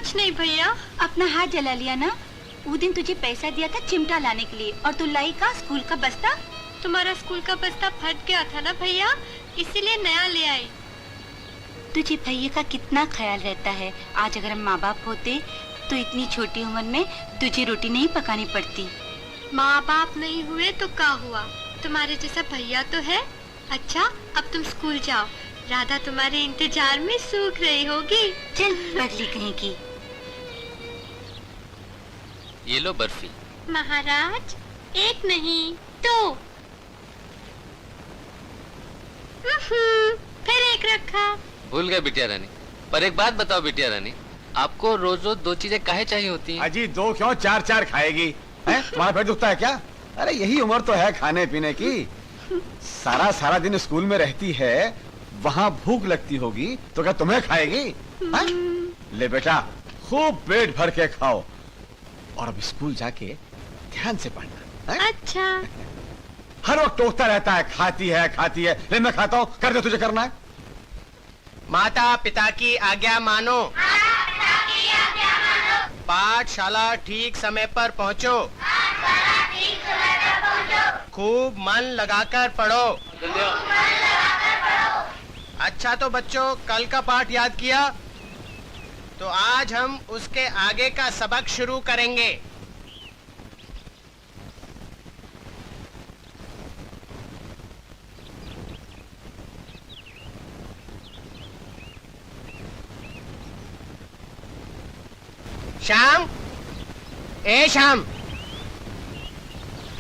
कुछ नहीं भैया। अपना हाथ जला लिया ना? वो दिन तुझे पैसा दिया था चिमटा लाने के लिए और तू लाई का स्कूल का बस्ता। तुम्हारा स्कूल का बस्ता फट गया था ना भैया, इसीलिए नया ले आई। तुझे भैया का कितना ख्याल रहता है। आज अगर हम माँ बाप होते तो इतनी छोटी उम्र में तुझे रोटी नहीं पकानी पड़ती। माँ बाप नहीं हुए तो क्या हुआ, तुम्हारे जैसा भैया तो है। अच्छा अब तुम स्कूल जाओ, राधा तुम्हारे इंतजार में सूख रही होगी। चल बदली कहीं की। ये लो बर्फी। महाराज एक नहीं दो। फिर एक रखा। भूल गए बिटिया रानी। पर एक बात बताओ बिटिया रानी, आपको रोज रोज दो चीजें काहे चाहिए होती हैं? अजी दो क्यों, चार चार खाएगी हैं? तुम्हारा पेट दुखता है क्या? अरे यही उम्र तो है खाने पीने की। सारा सारा दिन स्कूल में रहती है, वहाँ भूख लगती होगी तो क्या तुम्हें खाएगी? ले बेटा खूब पेट भर के खाओ और अब स्कूल जाके ध्यान से पढ़ना। अच्छा। हर वक्त टोकता रहता है खाती है खाती है। ले मैं खाता हूँ, कर दे तुझे करना है। माता पिता की आज्ञा मानो। पाठशाला ठीक समय पर पहुँचो। खूब मन लगाकर पढ़ो। अच्छा तो बच्चों, कल का पाठ याद किया? तो आज हम उसके आगे का सबक शुरू करेंगे। श्याम, ए श्याम,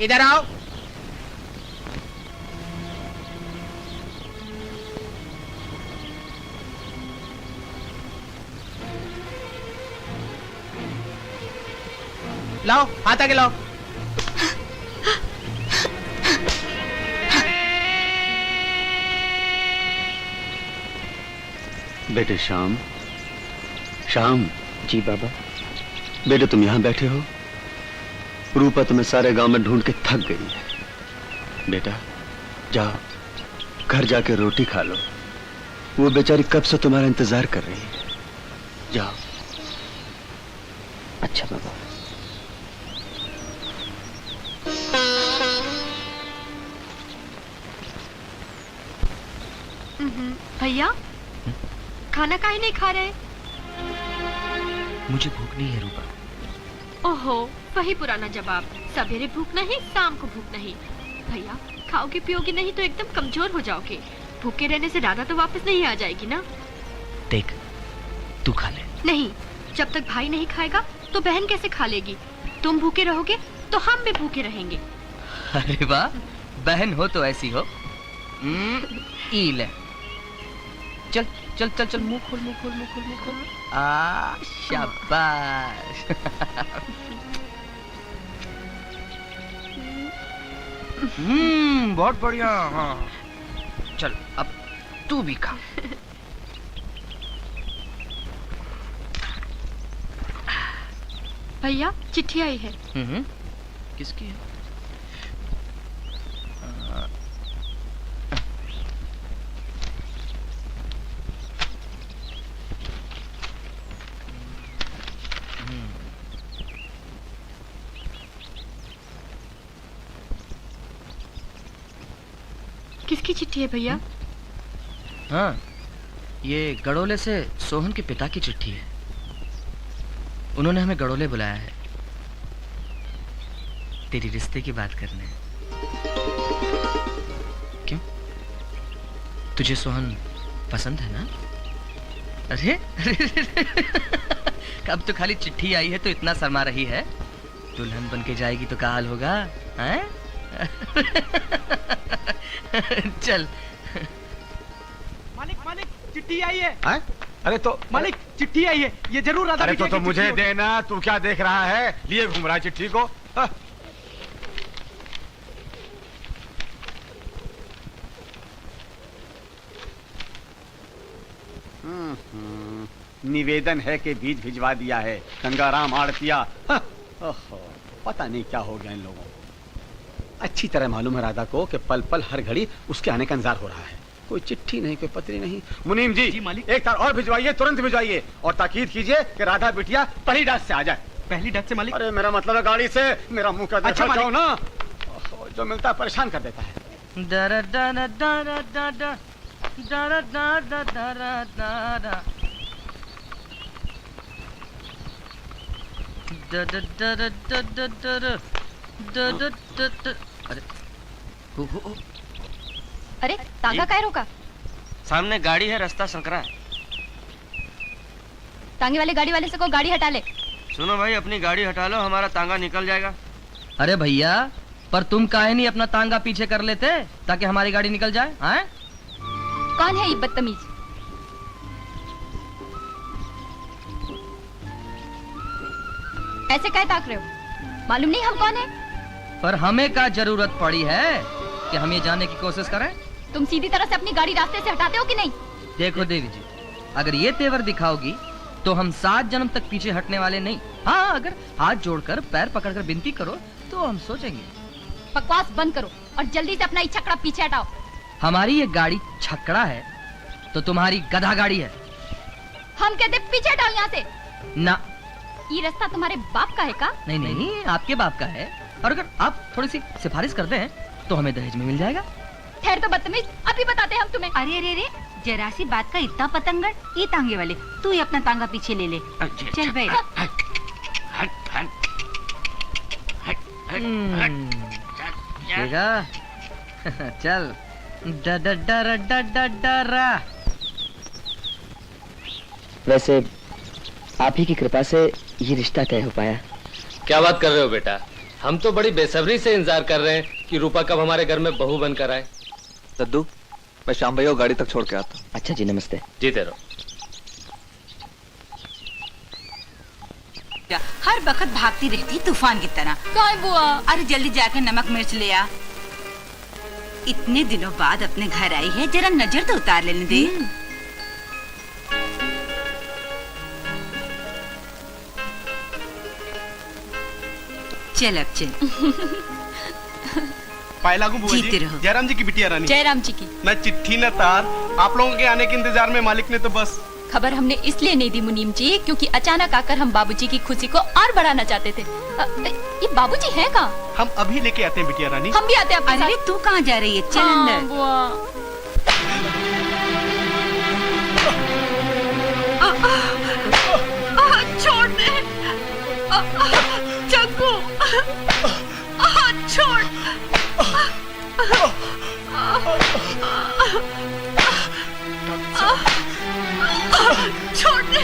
इधर आओ। लाओ हाथ आगे लाओ। बेटे श्याम, श्याम। जी बाबा। बेटे तुम यहाँ बैठे हो, रूपा तुम्हें सारे गांव में ढूंढ के थक गई है। बेटा जाओ घर जाके रोटी खा लो, वो बेचारी कब से तुम्हारा इंतजार कर रही है। जाओ। अच्छा बाबा। भैया खाना काहे नहीं खा रहे? मुझे भूख नहीं है रूपा। ओहो, वही पुराना जवाब, सवेरे भूख नहीं शाम को भूख नहीं। भैया खाओगे पियोगे नहीं तो एकदम कमजोर हो जाओगे। भूखे रहने से राधा तो वापस नहीं आ जाएगी ना। देख तू खा ले। नहीं, जब तक भाई नहीं खाएगा तो बहन कैसे खा लेगी? तुम भूखे रहोगे तो हम भी भूखे रहेंगे। अरे वाह, बहन हो तो ऐसी हो। ई ले, चल चल चल चल, मुंह खोल मुंह खोल मुंह खोल मुंह खोल। शाबाश। बहुत बढ़िया। हाँ चल अब तू भी खा। भैया चिट्ठी आई है। किसकी है? किसकी चिट्ठी है भैया? हाँ, ये गड़ोले से सोहन के पिता की चिट्ठी है। उन्होंने हमें गड़ोले बुलाया है तेरी रिश्ते की बात करने। क्यों, तुझे सोहन पसंद है ना? अरे अब तो खाली चिट्ठी आई है तो इतना शर्मा रही है, दुल्हन बन के जाएगी तो क्या हाल होगा? हैं? चल। मालिक मालिक चिट्ठी आई है। अरे तो मालिक चिट्ठी आई है, ये जरूर राधा। अरे तो मुझे देना, तू क्या देख रहा है? लिए घूम रहा है चिट्ठी को। निवेदन है कि बीज भिजवा दिया है गंगाराम आड़तिया। ओहो, पता नहीं क्या हो गया इन लोगों को। अच्छी तरह मालूम है राधा को कि पल पल हर घड़ी उसके आने का इंतजार हो रहा है। कोई चिट्ठी नहीं, कोई पत्री नहीं। मुनीम जी, जी मालिक। एक तार और भिजवाइए, तुरंत भिजवाइए, और ताकीद कीजिए कि राधा बिटिया पहली डाक से आ जाए। पहली डक से मालिक। अरे मेरा मतलब है गाड़ी से, मेरा मुंह का अच्छा देखा मालिक। जाओ ना, जो मिलता है परेशान कर देता है। डरा डरा डरा डरा डरा डरा डरा डरा अरे अरे तांगा काय रोका? सामने गाड़ी है, रास्ता संकरा है। तांगे वाले गाड़ी वाले से को गाड़ी हटा ले। सुनो भाई, अपनी गाड़ी हटा लो, हमारा तांगा निकल जाएगा। अरे भैया, पर तुम काहे नहीं अपना तांगा पीछे कर लेते ताकि हमारी गाड़ी निकल जाए? हैं? कौन है ये बदतमीज? ऐसे काय ताक रहे हो? मालूम नहीं हम कौन है? पर हमें क्या जरूरत पड़ी है कि हम ये जानने की कोशिश करें? तुम सीधी तरह से अपनी गाड़ी रास्ते से हटाते हो कि नहीं? देखो देवी जी, अगर ये तेवर दिखाओगी तो हम 7 जन्म तक पीछे हटने वाले नहीं। हाँ, अगर हाथ जोड़कर पैर पकड़कर विनती करो तो हम सोचेंगे। बकवास बंद करो और जल्दी से अपना छकड़ा पीछे हटाओ। हमारी ये गाड़ी छकड़ा है तो तुम्हारी गधा गाड़ी है। हम कहते पीछे हटाओ यहाँ से। ना, ये रास्ता तुम्हारे बाप का है का? नहीं नहीं, आपके बाप का है। और अगर आप थोड़ी सी सिफारिश कर दें तो हमें दहेज में मिल जाएगा। ठहर तो बदतमीज, अभी बताते हैं हम तुम्हें। अरे अरे अरे, जरा सी बात का इतना पतंगड़। ये तांगे वाले, तू ही अपना तांगा पीछे ले ले। चल बैठ। देखा? चल डरा डरा डरा डरा। वैसे आप ही की कृपा से ये रिश्ता तय हो पाया। क्या बात कर रहे हो बेटा, हम तो बड़ी बेसब्री से इंतजार कर रहे हैं कि रूपा कब हमारे घर में बहू बनकर आए। दद्दू, मैं शाम भैया को गाड़ी तक छोड़ के आता हूँ। अच्छा जी, नमस्ते। जीते रहो। हर वक्त भागती रहती तूफान की तरह। काय बुआ? अरे जल्दी जाकर नमक मिर्च ले आ। इतने दिनों बाद अपने घर आई है, जरा नजर तो उतार लेने दे। चल अब चल। पाए लागू बुआ जीते जी। रहो। जयराम जी की बिटिया रानी। जयराम जी की न चिट्ठी न तार, आप लोगों के आने के इंतजार में मालिक ने तो बस। खबर हमने इसलिए नहीं दी मुनीम जी, क्योंकि अचानक आकर हम बाबूजी की खुशी को और बढ़ाना चाहते थे। ये बाबूजी हैं कहाँ? हम अभी लेके आते हैं बिटिया रानी। हम भी आते हैं आपके अरे तू कहाँ जा रही है? चल हाँ, अंदर। बुआ। छोड़ दे चक्कू, छोड़। छोड़ दे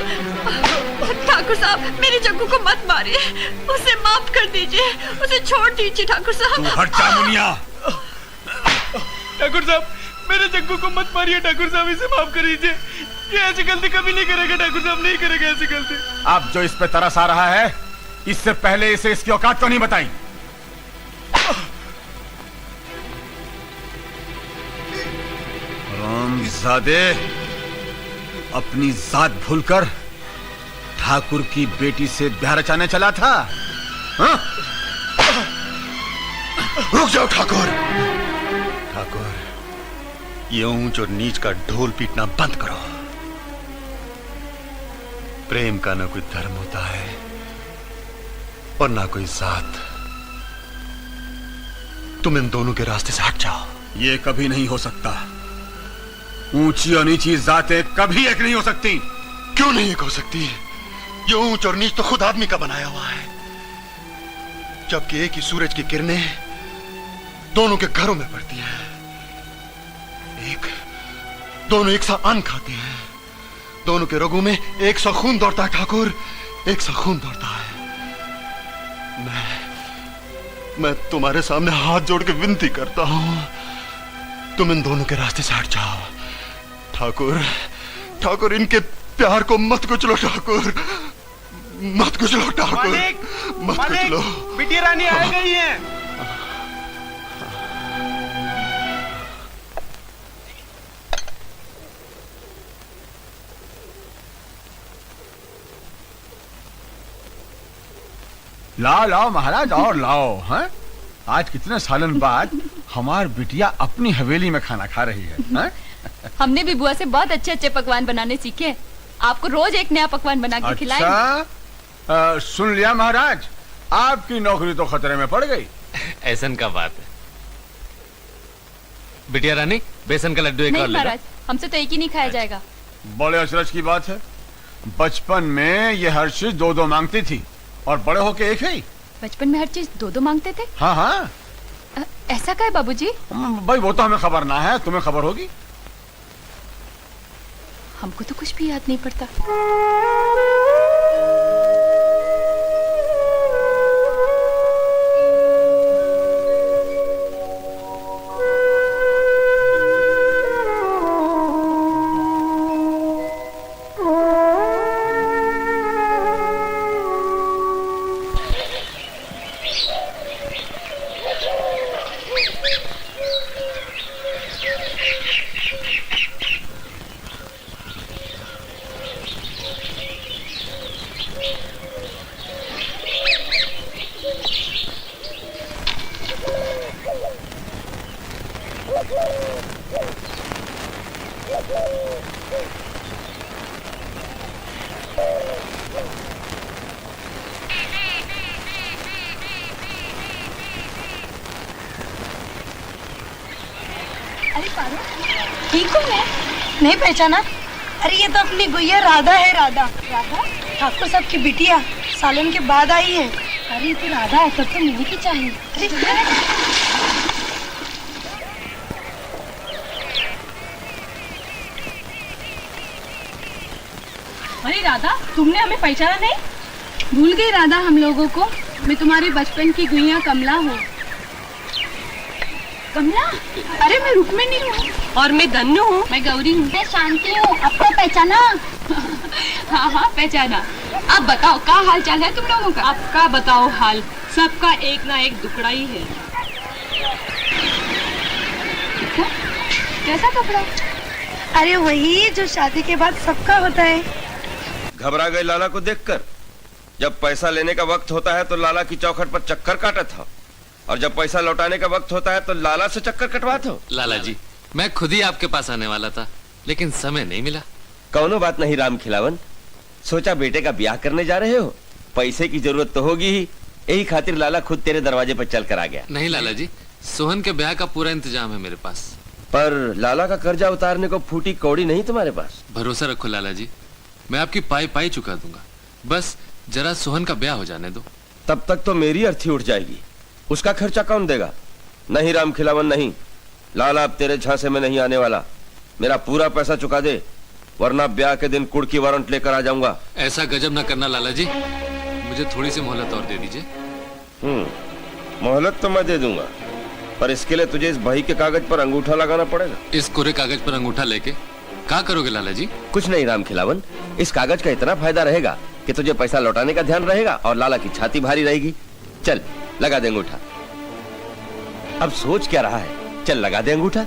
ठाकुर साहब, मेरे जग्गू को मत मारिए, उसे माफ कर दीजिए, उसे छोड़ दीजिए ठाकुर साहब। तू हट जा मुनिया। ठाकुर साहब, मेरे जग्गू को मत मारिए ठाकुर साहब, इसे माफ कर दीजिए। ये ऐसी गलती कभी नहीं करेगा ठाकुर साहब, नहीं करेगा ऐसी गलती। अब जो इस पे तरस आ रहा है, इससे पहले इसे इसकी औकात तो नहीं बताई। रामजादे, अपनी जात भूलकर ठाकुर की बेटी से ब्याह रचाने चला था। हाँ? रुक जाओ ठाकुर। ठाकुर, ये ऊंच और नीच का ढोल पीटना बंद करो। प्रेम का ना कोई धर्म होता है और ना कोई जात। तुम इन दोनों के रास्ते से हट जाओ। ये कभी नहीं हो सकता। ऊंची और नीची जातें कभी एक नहीं हो सकती। क्यों नहीं एक हो सकती? ये ऊंच और नीच तो खुद आदमी का बनाया हुआ है। जबकि एक ही सूरज की किरणें दोनों के घरों में पड़ती हैं। दोनों एक सा अन्न खाते हैं। दोनों के रगों में एक सा खून दौड़ता है ठाकुर, एक सा खून दौड़ता है। मैं तुम्हारे सामने हाथ जोड़ के विनती करता हूं, तुम इन दोनों के रास्ते से हट जाओ। ठाकुर, ठाकुर, इनके प्यार को मत कुचलो ठाकुर, मत कुचलो ठाकुर, मत कुचलो। बिटिया रानी आ गई है। लाओ लाओ महाराज, और लाओ। हैं? आज कितने सालन बाद हमार बिटिया अपनी हवेली में खाना खा रही है। हैं? हमने भी बुआ से बहुत अच्छे अच्छे पकवान बनाने सीखे हैं। आपको रोज एक नया पकवान बना के खिलाएंगे। अच्छा, सुन लिया महाराज, आपकी नौकरी तो खतरे में पड़ गई। ऐसन का बात है। बिटिया रानी, बेसन का लड्डू एक और नहीं ले लो। महाराज, हमसे तो एक ही नहीं खाया जाएगा। बड़े अचरज की बात है, बचपन में ये हर चीज दो दो मांगती थी और बड़े होके एक ही। बचपन में हर चीज दो दो मांगते थे? हाँ हाँ। ऐसा क्या है बाबूजी? भाई वो तो हमें खबर ना है, तुम्हें खबर होगी। हमको तो कुछ भी याद नहीं पड़ता। अरे पारो, ठीक हो मैं? नहीं पहचाना? अरे ये तो अपनी गुड़िया राधा है। राधा? राधा ठाकुर साहब की बिटिया सालन के बाद आई है। अरे तो राधा है, तब तो मिलनी की चाहिए। अरे राधा, तुमने हमें पहचाना नहीं? भूल गई राधा हम लोगों को? मैं तुम्हारी बचपन की गुड़िया कमला हूँ। कमला? अरे मैं रुक्मिणी हूँ। और मैं धन्नु हूँ। मैं गौरी हूँ। मैं शांति हूँ। अब तो पहचाना? हाँ हाँ पहचाना। अब बताओ क्या हाल चाल है तुम लोगों का? आपका बताओ हाल, सबका एक ना एक दुखड़ा ही है। कैसा कपड़ा? अरे वही जो शादी के बाद सबका होता है। घबरा गए लाला को देखकर। जब पैसा लेने का वक्त होता है तो लाला की चौखट पर चक्कर काटा था, और जब पैसा लौटाने का वक्त होता है तो लाला से चक्कर कटवा था। लाला जी, मैं खुद ही आपके पास आने वाला था, लेकिन समय नहीं मिला। कौनो बात नहीं राम खिलावन, सोचा बेटे का ब्याह करने जा रहे हो, पैसे की जरूरत तो होगी ही, यही खातिर लाला खुद तेरे दरवाजे पर चल कर आ गया। नहीं लाला जी, सोहन के ब्याह का पूरा इंतजाम है मेरे पास। पर लाला का कर्जा उतारने को फूटी कौड़ी नहीं तुम्हारे पास? भरोसा रखो लाला जी, मैं आपकी पाई पाई चुका दूंगा, बस जरा सोहन का ब्याह हो जाने दो। तब तक तो मेरी अर्थी उठ जाएगी, उसका खर्चा कौन देगा? नहीं राम खिलावन नहीं, लाला अब तेरे झांसे में नहीं आने वाला। मेरा पूरा पैसा चुका दे, वरना ब्याह के दिन कुड़ की वारंट लेकर आ जाऊंगा। ऐसा गजब न करना लाला जी, मुझे थोड़ी सी मोहलत और दे दीजिए। मोहलत तो मैं दे दूंगा, पर इसके लिए तुझे इस बही के कागज पर अंगूठा लगाना पड़ेगा। इस कोरे कागज पर अंगूठा लेके क्या करोगे लाला जी? कुछ नहीं राम खिलावन, इस कागज का इतना फायदा रहेगा कि तुझे पैसा लौटाने का ध्यान रहेगा और लाला की छाती भारी रहेगी। चल लगा दे अंगूठा। अब सोच क्या रहा है, चल लगा दे अंगूठा।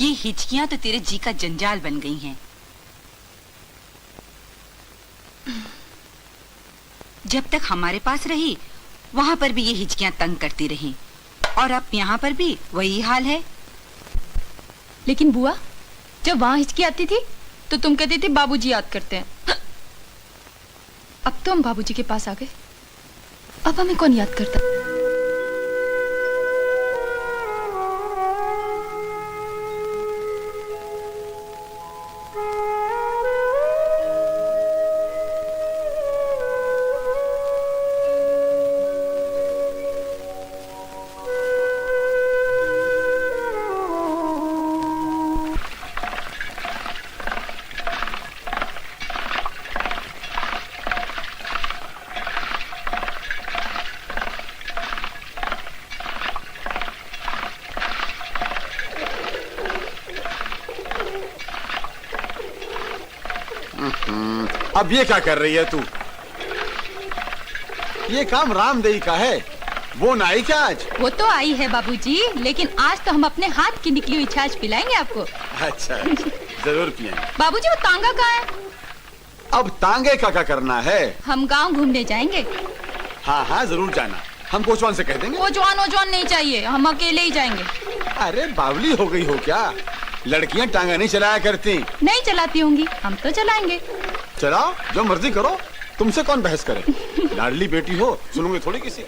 ये हिचकियां तो तेरे जी का जंजाल बन गई हैं। जब तक हमारे पास रही वहां पर भी ये हिचकियां तंग करती रही, और अब यहाँ पर भी वही हाल है। लेकिन बुआ, जब वहाँ हिचकी आती थी तो तुम कहती थी बाबूजी याद करते हैं। अब तो हम बाबूजी के पास आ गए, अब हमें कौन याद करता? अब ये क्या कर रही है तू? ये काम रामदेई का है, वो ना आई क्या आज? वो तो आई है बाबूजी, लेकिन आज तो हम अपने हाथ की निकली हुई छाछ पिलाएंगे आपको। अच्छा, जरूर पिएंगे। बाबूजी वो तांगा कहाँ है? अब तांगे का क्या करना है? हम गांव घूमने जाएंगे। हाँ हाँ जरूर जाना, हम कोचवान से कह देंगे। कोचवान नहीं चाहिए, हम अकेले ही जाएंगे। अरे बावली हो गई हो क्या? लड़कियां टांगा नहीं चलाया करती। नहीं चलाती होंगी, हम तो चलाएंगे। चलाओ, जो मर्जी करो, तुमसे कौन बहस करे? लाडली बेटी हो, सुनूंगे थोड़ी किसी।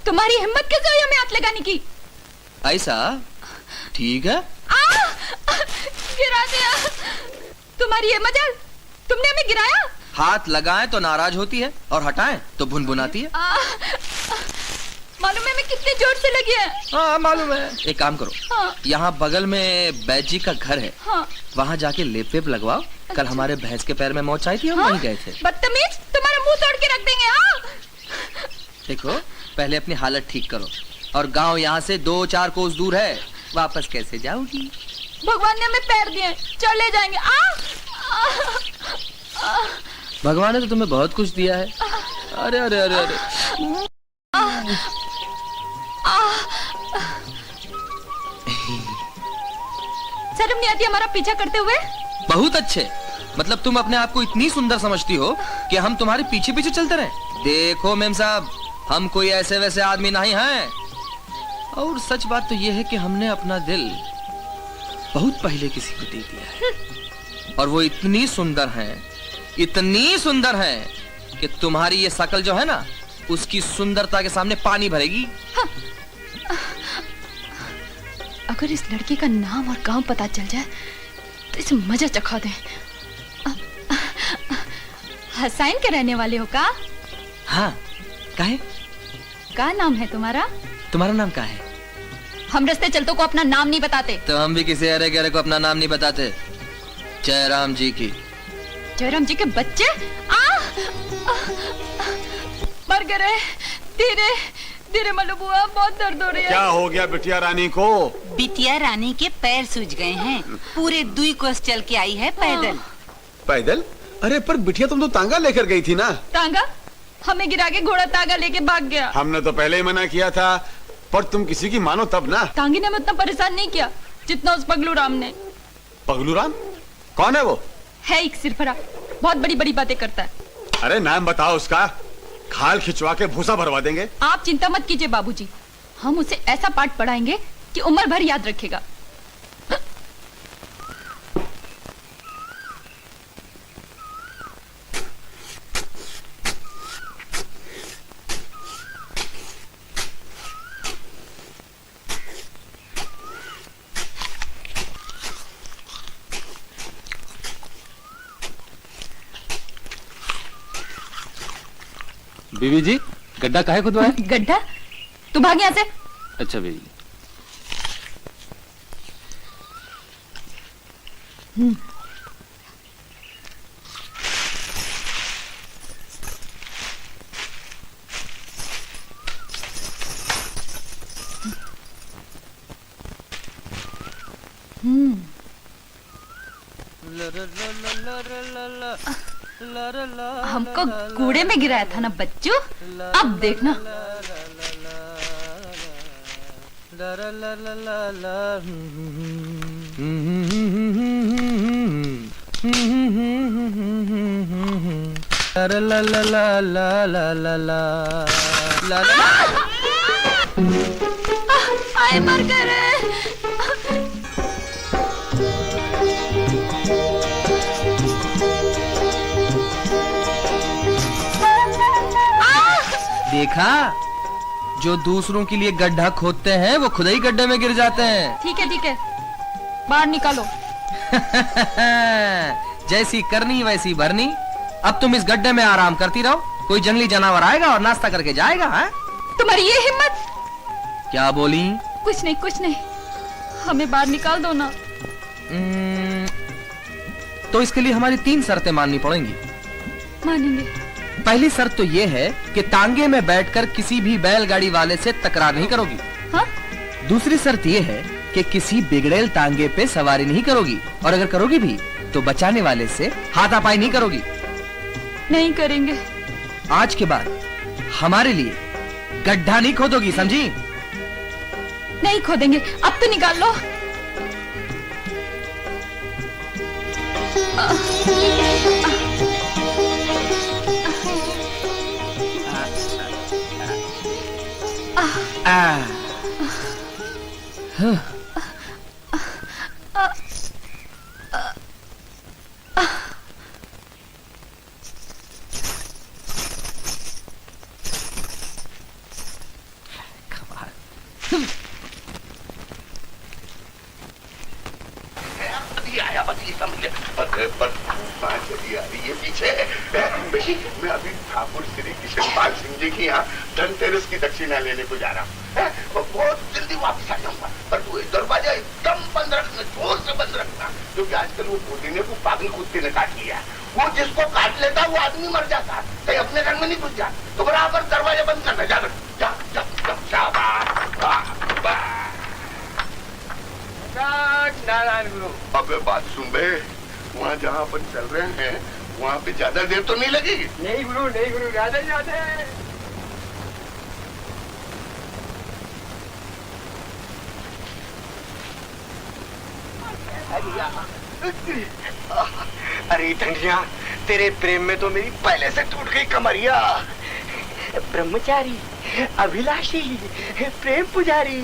तुम्हारी हिम्मत कैसे हुई हमें हाथ लगाने की? ऐसा ठीक है। गिरा दिया। तुम्हारी ये मजाल, तुमने हमें गिराया। हाथ लगाएं तो नाराज होती है और हटाएं तो भुनभुनाती है। मालूम है मैं कितने जोर से लगी है? हाँ मालूम है। एक काम करो, हाँ। यहाँ बगल में बैजी का घर है, हाँ। वहाँ जाके लेप वेप लगवाओ। कल हमारे भैंस के पैर में मोच आई थी, हम वहीं गए थे। बदतमीज, तुम्हारा मुंह तोड़ के रख देंगे। हाँ। देखो पहले अपनी हालत ठीक करो, और गांव यहाँ से 2-4 कोस दूर है, वापस कैसे जाओगी? भगवान ने हमें पैर दिए, चले जाएंगे। भगवान ने तो तुम्हें बहुत कुछ दिया है। अरे अरे अरे अरे शर्म नहीं आती हमारा पीछा करते हुए? बहुत अच्छे, मतलब तुम अपने आप को इतनी सुंदर समझती हो कि हम तुम्हारे पीछे पीछे चलते रहे। देखो मेम साहब, हम कोई ऐसे वैसे आदमी नहीं हैं, और सच बात तो यह है कि हमने अपना दिल बहुत पहले किसी को दे दिया है, और वो इतनी सुंदर है कि तुम्हारी ये शकल जो है ना, उसकी सुंदरता के सामने पानी भरेगी। हाँ। अगर इस लड़की का नाम और गांव पता चल जाए तो इसे मजा चखा दें। हसैन के रहने वाले हो का? हाँ, काहे? क्या नाम है तुम्हारा? तुम्हारा नाम क्या है? हम रास्ते चलतों को अपना नाम नहीं बताते। तो हम भी किसी अरे गहरे को अपना नाम नहीं बताते। जयराम जी की। जयराम जी के बच्चे? मर गए। धीरे धीरे मल्लू बुआ, बहुत दर्द हो रही है। क्या हो गया बिटिया रानी को? बिटिया रानी के पैर सूज गए हैं, पूरे 2 कोस चल के आई है पैदल। पैदल? अरे पर बिटिया तुम तो तांगा लेकर गई थी ना? तांगा? हमें गिरा के घोड़ा तांगा लेके भाग गया। हमने तो पहले ही मना किया था, पर तुम किसी की मानो तब ना। तांगी ने हमें उतना परेशान नहीं किया जितना उस पगलू राम ने। पगलू राम? कौन है वो? है एक सिरफरा, बहुत बड़ी बड़ी बातें करता है। अरे नाम बताओ उसका, खाल खिंचवा के भूसा भरवा देंगे। आप चिंता मत कीजिए बाबूजी, हम उसे ऐसा पाठ पढ़ाएंगे कि उम्र भर याद रखेगा। बीवी जी, गड्ढा काहे खुदवाया? गड्ढा? तू भाग यहाँ से। अच्छा बीवी जी। हमको कूड़े में गिराया था ना बच्चू, अब देखना। आए मर गए रे। देखा, जो दूसरों के लिए गड्ढा खोदते हैं वो खुद ही गड्ढे में गिर जाते हैं। ठीक है, बाहर निकालो। जैसी करनी वैसी भरनी। अब तुम इस गड्ढे में आराम करती रहो, कोई जंगली जानवर आएगा और नाश्ता करके जाएगा। हाँ? तुम्हारी ये हिम्मत? क्या बोली? कुछ नहीं, हमें बाहर निकाल दो ना। तो इसके लिए हमारी 3 शर्तें माननी पड़ेंगी। मानेंगे। पहली शर्त तो ये है कि तांगे में बैठकर किसी भी बैलगाड़ी वाले से तकरार नहीं करोगी। हाँ? दूसरी शर्त ये है कि किसी बिगड़ेल तांगे पे सवारी नहीं करोगी, और अगर करोगी भी तो बचाने वाले से हाथापाई नहीं करोगी। नहीं करेंगे। आज के बाद हमारे लिए गड्ढा नहीं खोदोगी, समझी? नहीं खोदेंगे। अब तो निकाल लो। मैं अभी ठाकुर श्री किशनपाल सिंह जी की यहाँ धनतेरस की दक्षिणा लेने को जा रहा हूँ। बहुत जल्दी वापस आ जाऊंगा, पर तू दरवाजा एकदम बंद रखना, जोर से बंद रखना, क्योंकि आजकल वो पुदीने को पागल कुत्ते ने काट लिया। वो जिसको काट लेता वो आदमी मर जाता। कहीं अपने घर में नहीं घुस जा, तो बराबर दरवाजा बंद करना। जा जा जा जा नारायण गुरु। अबे बात सुन बे, वहाँ जहाँ अपन चल रहे हैं वहाँ पे ज्यादा देर तो नहीं लगेगी? नहीं गुरु, ज्यादा अरे धनिया, तेरे प्रेम में तो मेरी पहले से टूट गई कमरिया। ब्रह्मचारी, अभिलाषी, प्रेम पुजारी।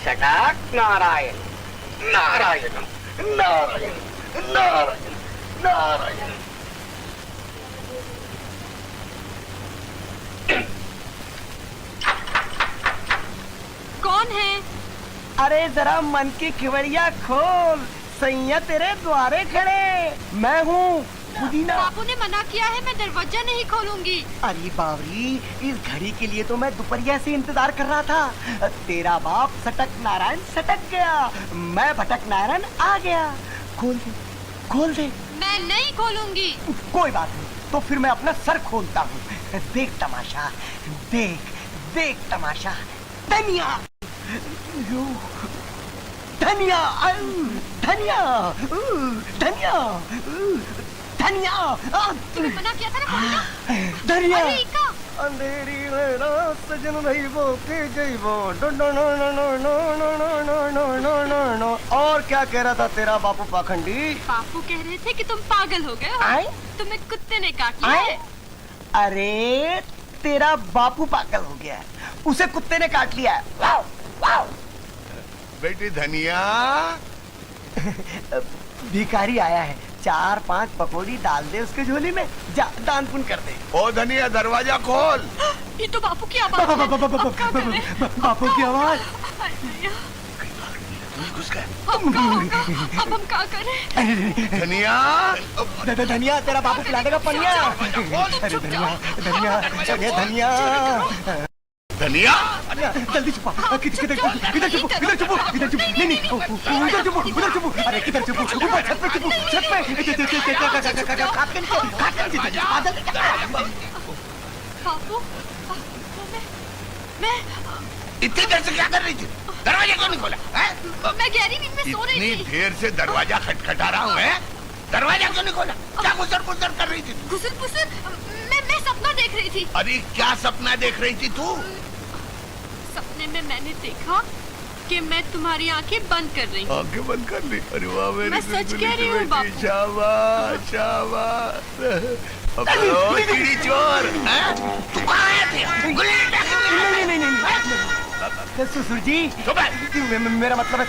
सटाक नारायण नारायण नारायण नारायण नारायण। कौन है? अरे जरा मन की खिवड़िया खोल, सैया तेरे द्वारे खड़े। मैं हूँ पुदीना। बापू ने मना किया है, मैं दरवाजा नहीं खोलूंगी। अरे बावरी, इस घड़ी के लिए तो मैं दोपहरिया से इंतजार कर रहा था। तेरा बाप सटक नारायण सटक गया, मैं भटक नारायण आ गया। खोल दे। मैं नहीं खोलूंगी। कोई बात नहीं, तो फिर मैं अपना सर खोलता हूँ। देख तमाशा, देख तमाशा। धनिया धनिया धनिया धनिया धनिया। तुम्हें मना किया था ना। धनिया। अरे इका। अंधेरी रात सजन रहीबो के जइबो। नो। और क्या कह रहा था तेरा बापू पाखंडी? बापू कह रहे थे कि तुम पागल हो गए हो। तुम्हें कुत्ते ने काट लिया। अरे तेरा बापू पागल हो गया है, उसे कुत्ते ने काट लिया है। वाव, वाव। बेटी धनिया। भिखारी आया है, 4-5 पकौड़ी डाल दे उसके झोली में। जा दान पुण्य कर दे। ओ धनिया, दरवाजा खोल। ये तो बापू की आवाज है। बापू की आवाज। घुस गए। अब हम क्या करें? धनिया। धनिया, तेरा बापू पिला देगा पनिया। अरे धनिया धनिया। जल्दी छुपा। किधर छुपो। नहीं, उधर छुपो। अरे किधर छुपो? ऊपर छत पे छुपो, छत पे। बापू, मैं इतनी देर से क्या कर रही थी? दरवाजा क्यों नहीं खोला? मैं गहरी नींद में सो रही थी। इतनी देर से दरवाजा खटखटा रहा हूँ। दरवाजा क्यों नहीं खोला? क्या गुसर कर रही थी? गुसर मैं सपना देख रही थी। अरे क्या सपना देख रही थी तू? सपने में मैंने देखा कि मैं तुम्हारी आंखें बंद कर रही हूँ। आंखें बंद कर ली? अरे वाह, मैं सच कह रही हूँ बापू। शाबाश शाबाश। चिड़ी चोर, तू कहाँ आया थे? नहीं। ससुर जी मेरा मतलब है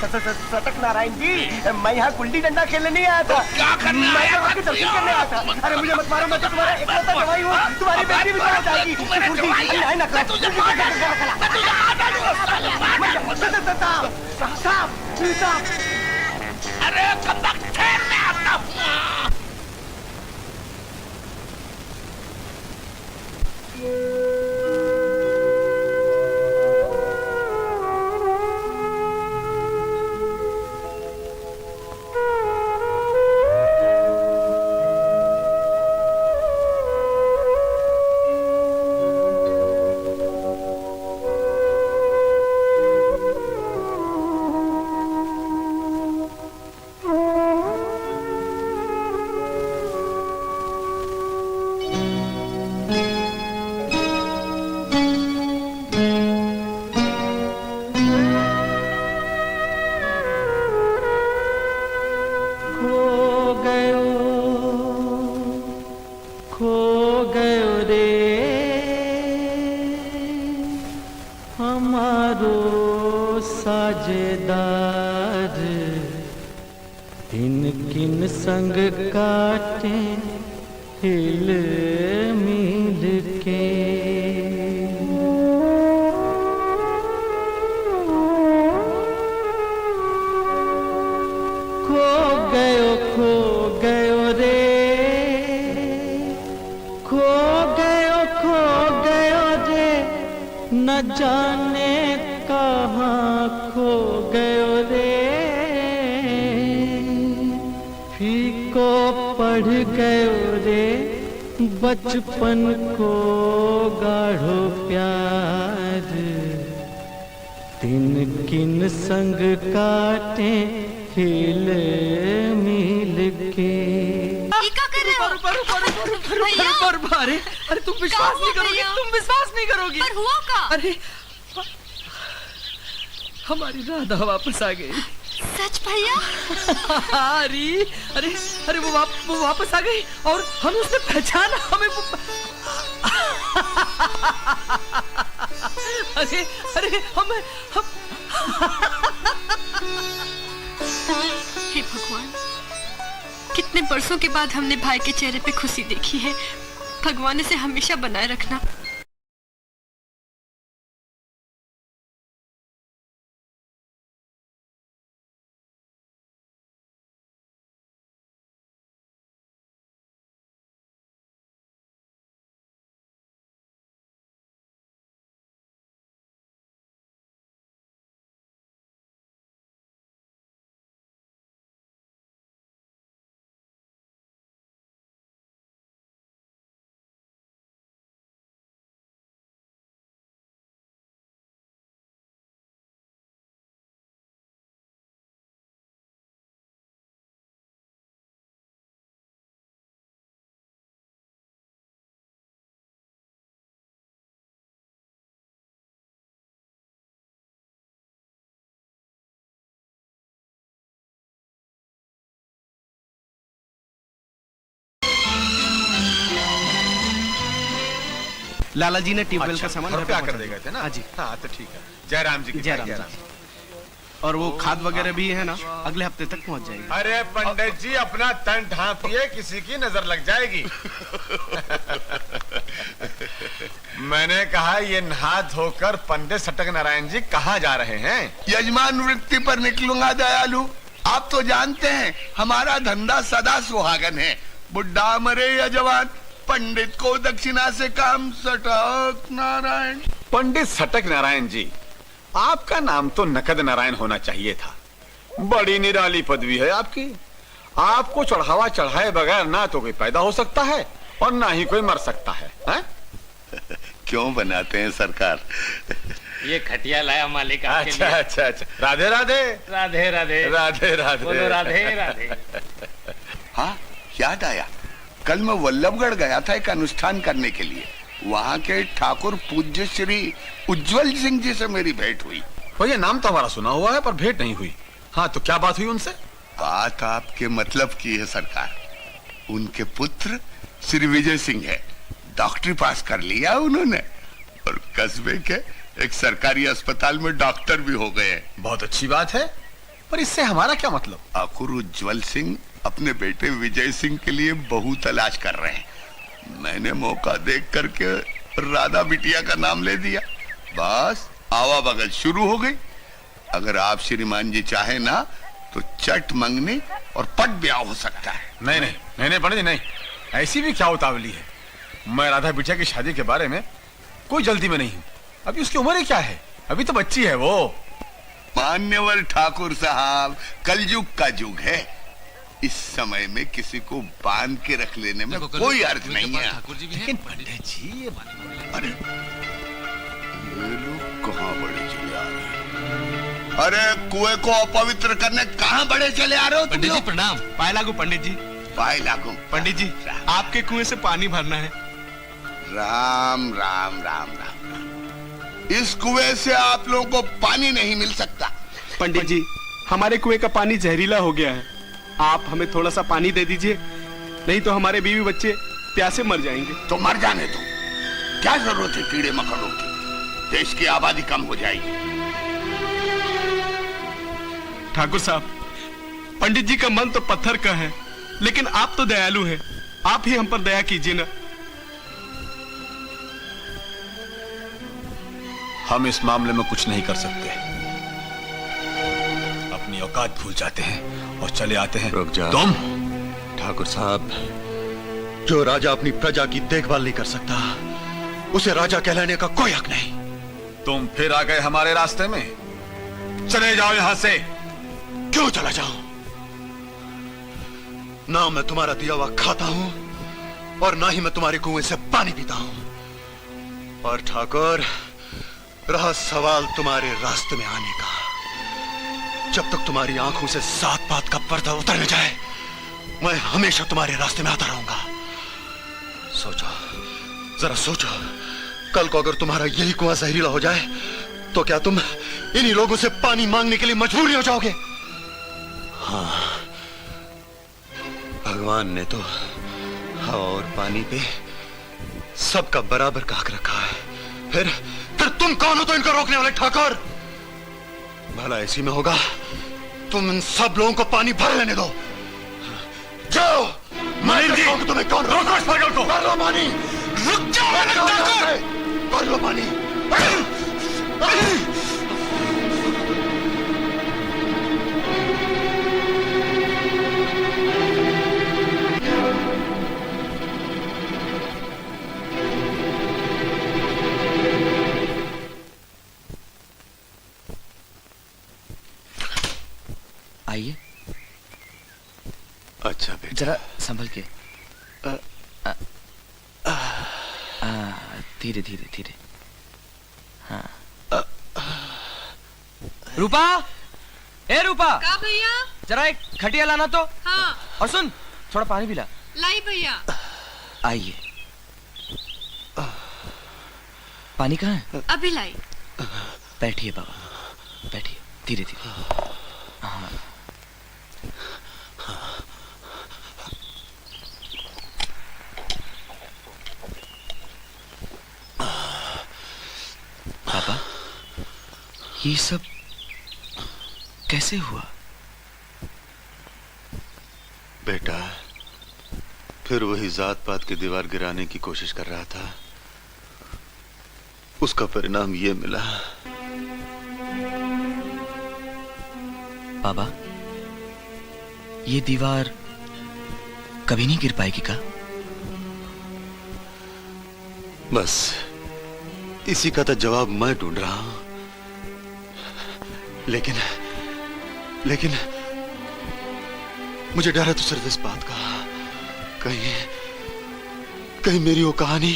सटक नारायण जी, मैं यहाँ गुल्ली डंडा खेलने नहीं आया था। क्या करने आया था? करने आया था। अरे मुझे मत मारो, मैं तो तुम्हारा इकलौता जवाई हूँ, तुम्हारी बेटी भी चला जाएगी। अरे कब तक मैं आता हूँ। साजेदार दिन किन संग काटे हिल मिल के। खो गयो रे, खो गयो रे, न जाने कहाँ खो गयो रे। फीको पढ़ गयो रे बचपन को गाढ़ो प्यार। दिन किन संग काटे हिल मिल के। अरे अरे तुम विश्वास नहीं करोगी, तुम विश्वास नहीं करोगी। पर हुआ क्या? अरे हमारी राधा वापस आ गई। सच भैया? अरे अरे अरे वो वापस आ गई और हम उसने पहचाना हमें। अरे अरे हम हे भगवान, कितने बरसों के बाद हमने भाई के चेहरे पे खुशी देखी है। भगवान इसे हमेशा बनाए रखना। लाला जी ने ट्यूबवेल का सामान घर पे आकर दे गए थे ना? हाँ जी। हाँ तो ठीक है। जयराम जी की जयराम जी। और वो खाद वगैरह भी है ना, अगले हफ्ते तक पहुंच जाएगी। अरे पंडित जी अपना तन ढांपिए, किसी की नजर लग जाएगी। मैंने कहा ये नहा धोकर पंडित सटक नारायण जी कहाँ जा रहे हैं? यजमान वृत्ति पर निकलूंगा दयालु। आप तो जानते हैं हमारा धंधा सदा सुहागन है। बुढ़ा मरे या जवान, पंडित को दक्षिणा से काम। सटक नारायण। पंडित सटक नारायण जी, आपका नाम तो नकद नारायण होना चाहिए था। बड़ी निराली पदवी है आपकी। आपको चढ़ावा चढ़ाए बगैर ना तो कोई पैदा हो सकता है और ना ही कोई मर सकता है, है? क्यों बनाते हैं सरकार? ये खटिया लाया मालिक आपके अच्छा लिए। अच्छा अच्छा। राधे राधे। राधे राधे। राधे राधे। बोलो राधे राधे। हाँ, याद आया, कल मैं वल्लभगढ़ गया था एक अनुष्ठान करने के लिए। वहाँ के ठाकुर पूज्य श्री उज्जवल सिंह जी से मेरी भेंट हुई। ये नाम तो हमारा सुना हुआ है पर भेंट नहीं हुई। हाँ तो क्या बात हुई उनसे? बात आपके मतलब की है सरकार। उनके पुत्र श्री विजय सिंह है, डॉक्टरी पास कर लिया उन्होंने और कस्बे के एक सरकारी अस्पताल में डॉक्टर भी हो गए। बहुत अच्छी बात है, पर इससे हमारा क्या मतलब? आखिर उज्जवल सिंह अपने बेटे विजय सिंह के लिए बहू तलाश कर रहे हैं। मैंने मौका देख करके राधा बिटिया का नाम ले दिया। बस आवा बगल शुरू हो गई। अगर आप श्रीमान जी चाहे ना तो चट मंगनी और पट ब्याह हो सकता है। नहीं नहीं नहीं नहीं पंडित जी नहीं, ऐसी भी क्या उतावली है? मैं राधा बिटिया की शादी के बारे में कोई जल्दी में नहीं हूँ। अभी उसकी उम्र ही क्या है, अभी तो बच्ची है वो। मान्यवर ठाकुर साहब, कलयुग का युग है। इस समय में किसी को बांध के रख लेने में कोई अर्थ नहीं है। लेकिन पंडित जी ये अरे ये लोग कहाँ बड़े चले आ रहे हैं? अरे कुएं को अपवित्र करने कहाँ बड़े चले आ रहे हो? पंडित जी प्रणाम। पाए लागू पंडित जी। पाए लागू पंडित जी, आपके कुएं से पानी भरना है। राम राम राम राम। इस कुएं से आप लोगों को पानी नहीं मिल सकता। पंडित जी, हमारे कुएं का पानी जहरीला हो गया है। आप हमें थोड़ा सा पानी दे दीजिए, नहीं तो हमारे बीवी बच्चे प्यासे मर जाएंगे। तो मर जाने दो, क्या जरूरत है कीड़े मकोड़ों की? देश की आबादी कम हो जाएगी। ठाकुर साहब, पंडित जी का मन तो पत्थर का है, लेकिन आप तो दयालु हैं। आप ही हम पर दया कीजिए ना। हम इस मामले में कुछ नहीं कर सकते। अपनी औकात भूल जाते हैं और चले आते हैं। रुक जा तुम ठाकुर साहब, जो राजा अपनी प्रजा की देखभाल नहीं कर सकता, उसे राजा कहलाने का कोई हक नहीं। तुम फिर आ गए हमारे रास्ते में। चले जाओ यहां से। क्यों चला जाऊं? ना मैं तुम्हारा दिया हुआ खाता हूं और ना ही मैं तुम्हारे कुएं से पानी पीता हूं। और ठाकुर, रहा सवाल तुम्हारे रास्ते में आने का, जब तक तुम्हारी आंखों से जात पात का पर्दा उतर न जाए, मैं हमेशा तुम्हारे रास्ते में आता रहूंगा। सोचो, जरा सोचो, कल को अगर तुम्हारा यही कुआं जहरीला हो जाए तो क्या तुम इन्हीं लोगों से पानी मांगने के लिए मजबूर नहीं हो जाओगे? हाँ, भगवान ने तो हवा और पानी पे सबका बराबर का हक रखा है। फिर तुम कौन हो तो इनको रोकने वाले? ठाकुर, भला ऐसी में होगा तुम इन सब लोगों को पानी भर लेने दो। जाओ, मैं देखता हूं कि तुम्हें कौन रोको। इस पागल को भर लो पानी। रुक जाओ ठाकुर, भर लो पानी। आइए। अच्छा बेटा, जरा संभल के। धीरे धीरे धीरे। हाँ। रूपा, ए रूपा, का भैया? जरा एक खटिया लाना तो। हाँ। और सुन, थोड़ा पानी भी ला। लाई भैया। आइए। पानी कहाँ है? अभी लाई। बैठिए बाबा, बैठिए, धीरे धीरे। हाँ। पापा, ये सब कैसे हुआ? बेटा, फिर वही जात पात की दीवार गिराने की कोशिश कर रहा था, उसका परिणाम ये मिला। बाबा, ये दीवार कभी नहीं गिर पाएगी का? बस इसी का तो जवाब मैं ढूंढ रहा हूं। लेकिन मुझे डर है तो सिर्फ इस बात का, कहीं मेरी वो कहानी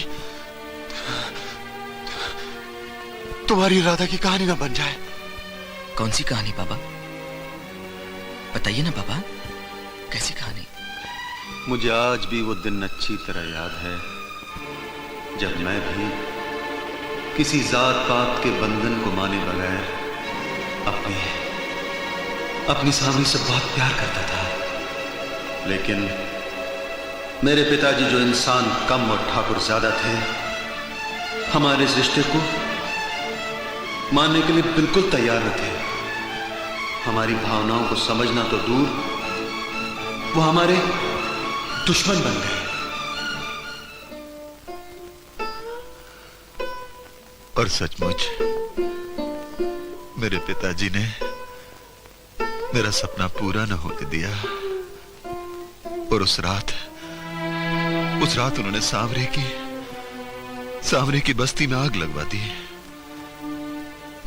तुम्हारी राधा की कहानी ना बन जाए। कौन सी कहानी बाबा? बताइए ना बाबा, कैसी कहानी? मुझे आज भी वो दिन अच्छी तरह याद है जब मैं भी किसी जात पात के बंधन को माने बगैर अपनी सावरी से बहुत प्यार करता था। लेकिन मेरे पिताजी, जो इंसान कम और ठाकुर ज्यादा थे, हमारे इस रिश्ते को मानने के लिए बिल्कुल तैयार न थे। हमारी भावनाओं को समझना तो दूर, वो हमारे दुश्मन बन गए। और सचमुच मेरे पिताजी ने मेरा सपना पूरा न होने दिया। और उस रात उन्होंने सांवरे की बस्ती में आग लगवा दी।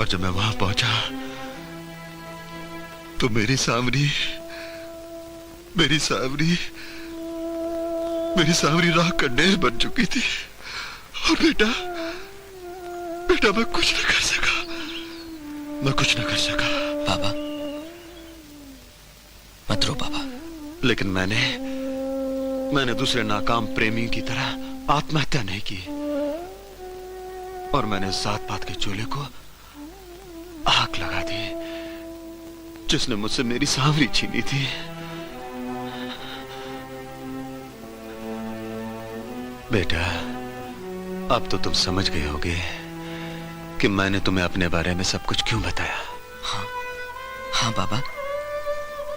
और जब मैं वहां पहुंचा तो मेरी सांवरी राख का ढेर बन चुकी थी। और बेटा मैं कुछ न कर सका। बाबा मत रो बाबा। लेकिन मैंने दूसरे नाकाम प्रेमियों की तरह आत्महत्या नहीं की। और मैंने जात पात के चूल्हे को आग लगा दी, जिसने मुझसे मेरी सांवरी छीनी थी। बेटा, अब तो तुम समझ गए होगे कि मैंने तुम्हें अपने बारे में सब कुछ क्यों बताया। हाँ बाबा,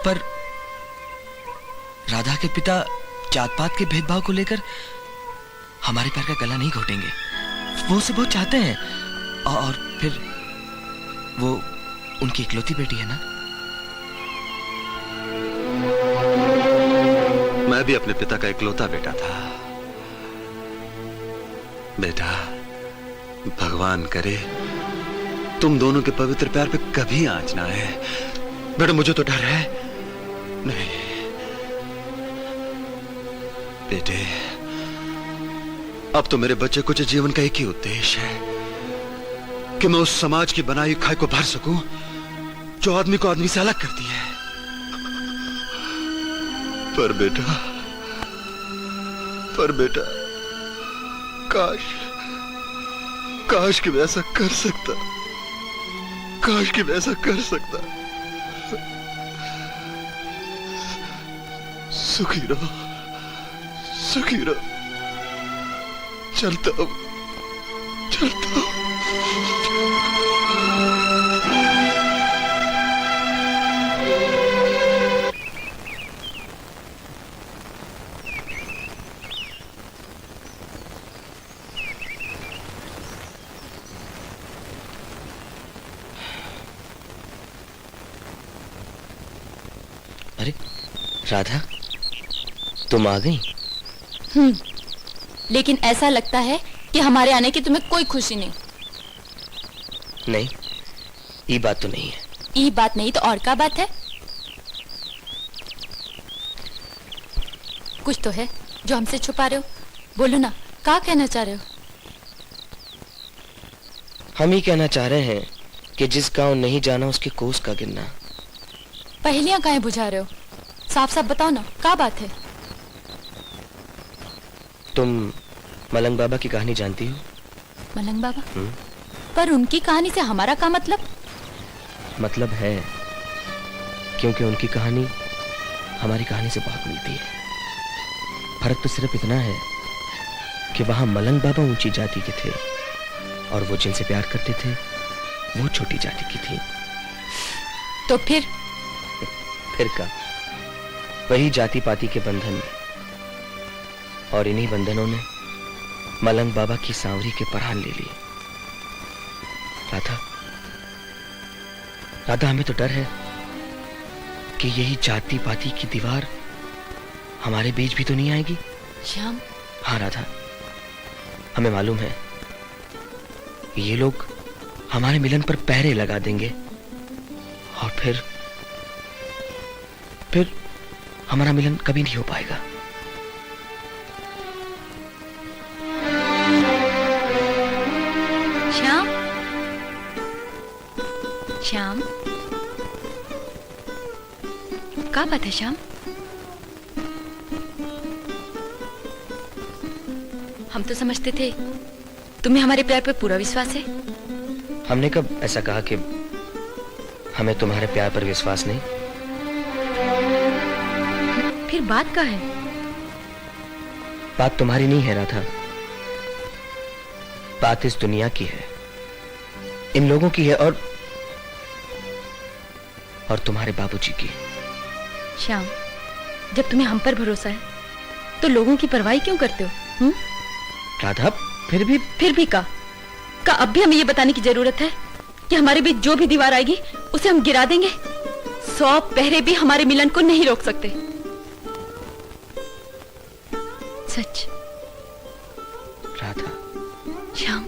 पर राधा के पिता जात पात के भेदभाव को लेकर हमारे पैर का गला नहीं घोटेंगे। वो उसे बहुत चाहते हैं। और फिर वो उनकी इकलौती बेटी है ना। मैं भी अपने पिता का इकलौता बेटा था। बेटा, भगवान करे तुम दोनों के पवित्र पैर पे कभी आंच ना आए। बेटा, मुझे तो डर है। नहीं बेटे, अब तो मेरे बच्चे कुछ जीवन का एक ही उद्देश्य है कि मैं उस समाज की बनाई खाई को भर सकूं जो आदमी को आदमी से अलग करती है। पर बेटा, काश कि मैं ऐसा कर सकता। सुखी रहो। चलता हूं। अरे राधा, तुम आ गई? लेकिन ऐसा लगता है कि हमारे आने की तुम्हें कोई खुशी नहीं। नहीं, ये बात तो नहीं है। ये बात नहीं तो और क्या बात है? कुछ तो है जो हमसे छुपा रहे हो। बोलो ना, क्या कहना चाह रहे हो? हम ही कहना चाह रहे हैं कि जिस गांव नहीं जाना उसके कोस का गिनना। पहेलियां काहे बुझा रहे हो? साफ साफ बताओ ना, क्या बात है? तुम मलंग बाबा की कहानी जानती हो? मलंग बाबा? पर उनकी कहानी से हमारा क्या मतलब? मतलब है, क्योंकि उनकी कहानी हमारी कहानी से बहुत मिलती है। फर्क तो सिर्फ इतना है कि वहां मलंग बाबा ऊंची जाति के थे और वो जिनसे प्यार करते थे वो छोटी जाति की थी। तो फिर का वही जाति पाति के बंधन, और इन्हीं बंधनों ने मलंग बाबा की सांवरी के परान ले लिए। राधा, हमें तो डर है कि यही जाति पाति की दीवार हमारे बीच भी तो नहीं आएगी। श्याम। हाँ राधा, हमें मालूम है ये लोग हमारे मिलन पर पहरे लगा देंगे और फिर हमारा मिलन कभी नहीं हो पाएगा। श्याम, क्या बात है श्याम? हम तो समझते थे तुम्हें हमारे प्यार पर पूरा विश्वास है। हमने कब ऐसा कहा कि हमें तुम्हारे प्यार पर विश्वास नहीं? फिर बात क्या है? बात तुम्हारी नहीं है राधा, बात इस दुनिया की है। इन लोगों की है और तुम्हारे बाबूजी की। श्याम, जब तुम्हें हम पर भरोसा है तो लोगों की परवाह क्यों करते हो? राधा, फिर भी का अब भी हमें ये बताने की जरूरत है कि हमारे बीच जो भी दीवार आएगी उसे हम गिरा देंगे। 100 पहरे भी हमारे मिलन को नहीं रोक सकते। सच। राधा। श्याम।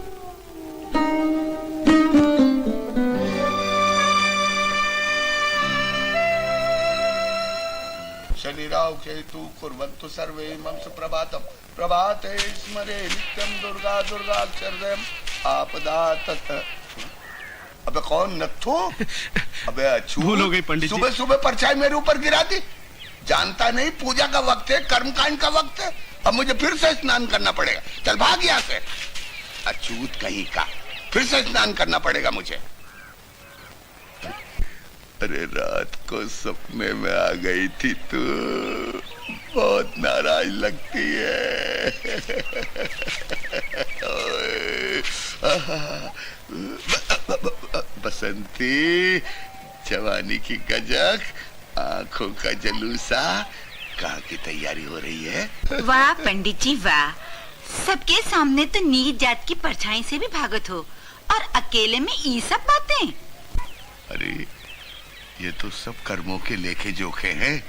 शनिराव केतु कुर्वन्तु सर्वे मम सुप्रभातम प्रभाते स्मरे नित्यम दुर्गा दुर्गाक्षरम आपदा तत्। अबे कौन नत्थु? अबे अछू, भूल हो गई पंडित जी। सुबह सुबह परछाई मेरे ऊपर गिरा दी। जानता नहीं पूजा का वक्त है, कर्मकांड का वक्त है। अब मुझे फिर से स्नान करना पड़ेगा। चल भाग यहाँ से, अछूत कहीं का। फिर से स्नान करना पड़ेगा मुझे। अरे रात को सपने में आ गई थी तू, बहुत नाराज लगती है। बसंती, जवानी की गजक, आंखों का जलूसा, कहाँ की तैयारी हो रही है? वाह पंडित जी वाह, सबके सामने तो नीच जात की परछाई से भी भागत हो और अकेले में ये सब बातें। अरे ये तो सब कर्मों के लेखे जोखे हैं।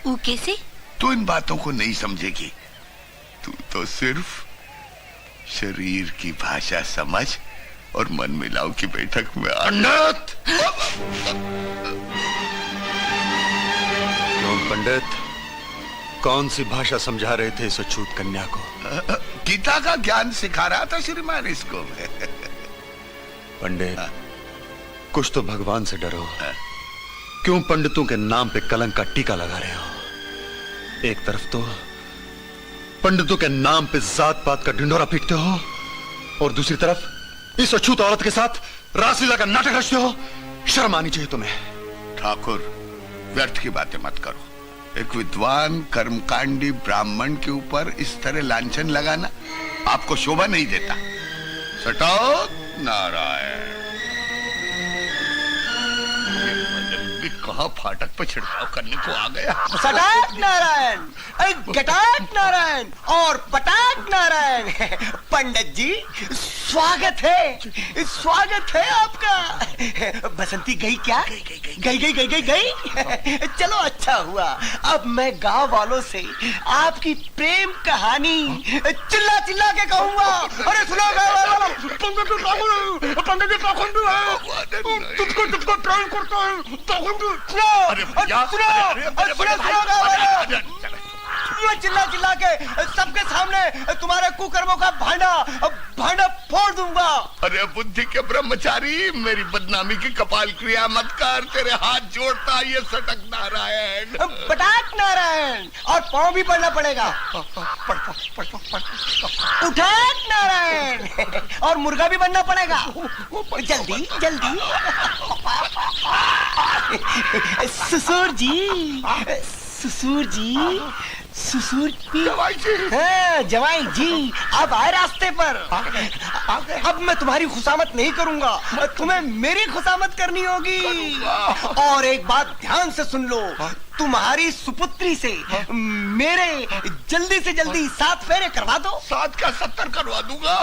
वो कैसे? तू इन बातों को नहीं समझेगी। तू तो सिर्फ शरीर की भाषा समझ और मन मिलाओ की बैठक में पंडित। पंडित, कौन सी भाषा समझा रहे थे इस अछूत कन्या को? गीता का ज्ञान सिखा रहा था श्रीमान इसको। पंडित, कुछ तो भगवान से डरो। क्यों पंडितों के नाम पे कलंक का टीका लगा रहे हो? एक तरफ तो पंडितों के नाम पे जात पात का ढिंढोरा पीटते हो और दूसरी तरफ इस अछूत औरत के साथ रासलीला का नाटक रचते हो। शर्म आनी चाहिए तुम्हें। ठाकुर, व्यर्थ की बातें मत करो। एक विद्वान कर्मकांडी ब्राह्मण के ऊपर इस तरह लांछन लगाना आपको शोभा नहीं देता। सटाओ नारायण। कहाँ फाटक पर छिड़काव करने को आ गया। सटाक नारायण, गटाक नारायण और पटाक नारायण। पंडित जी स्वागत है आपका। बसंती गई क्या? गई। चलो अच्छा हुआ, अब मैं गांव वालों से आपकी प्रेम कहानी चिल्ला चिल्ला के कहूंगा। अरे सुनो गांव वालों, तुझको प्रेम करता है। चिल्ला चिल्ला के सबके सामने तुम्हारे कुकर्मों का भांडा फोड़ दूंगा। अरे बुद्धि के ब्रह्मचारी, मेरी बदनामी की कपाल क्रिया मत कर। तेरे हाथ जोड़ता ये सटक नारायण। पटाक नारायण, और पाँव भी पढ़ना पड़ेगा। उठाक नारायण, और मुर्गा भी बनना पड़ेगा। जल्दी जल्दी। ससुर जी, जवाई जी अब आए रास्ते पर। अब मैं तुम्हारी खुशामत नहीं करूंगा, तुम्हें मेरी खुशामत करनी होगी। और एक बात ध्यान से सुन लो, तुम्हारी सुपुत्री से मेरे जल्दी से जल्दी 7 फेरे करवा दो। 7 का 70 करवा दूंगा।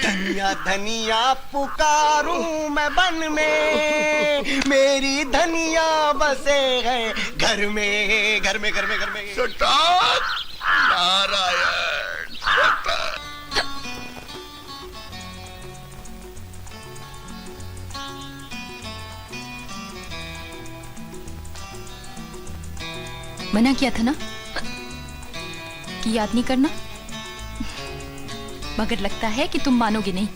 धनिया धनिया पुकारूं मैं बन में, मेरी धनिया बसे है घर में। सटाक नारायण, सटाक। मना किया था ना कि याद नहीं करना, मगर लगता है कि तुम मानोगे नहीं।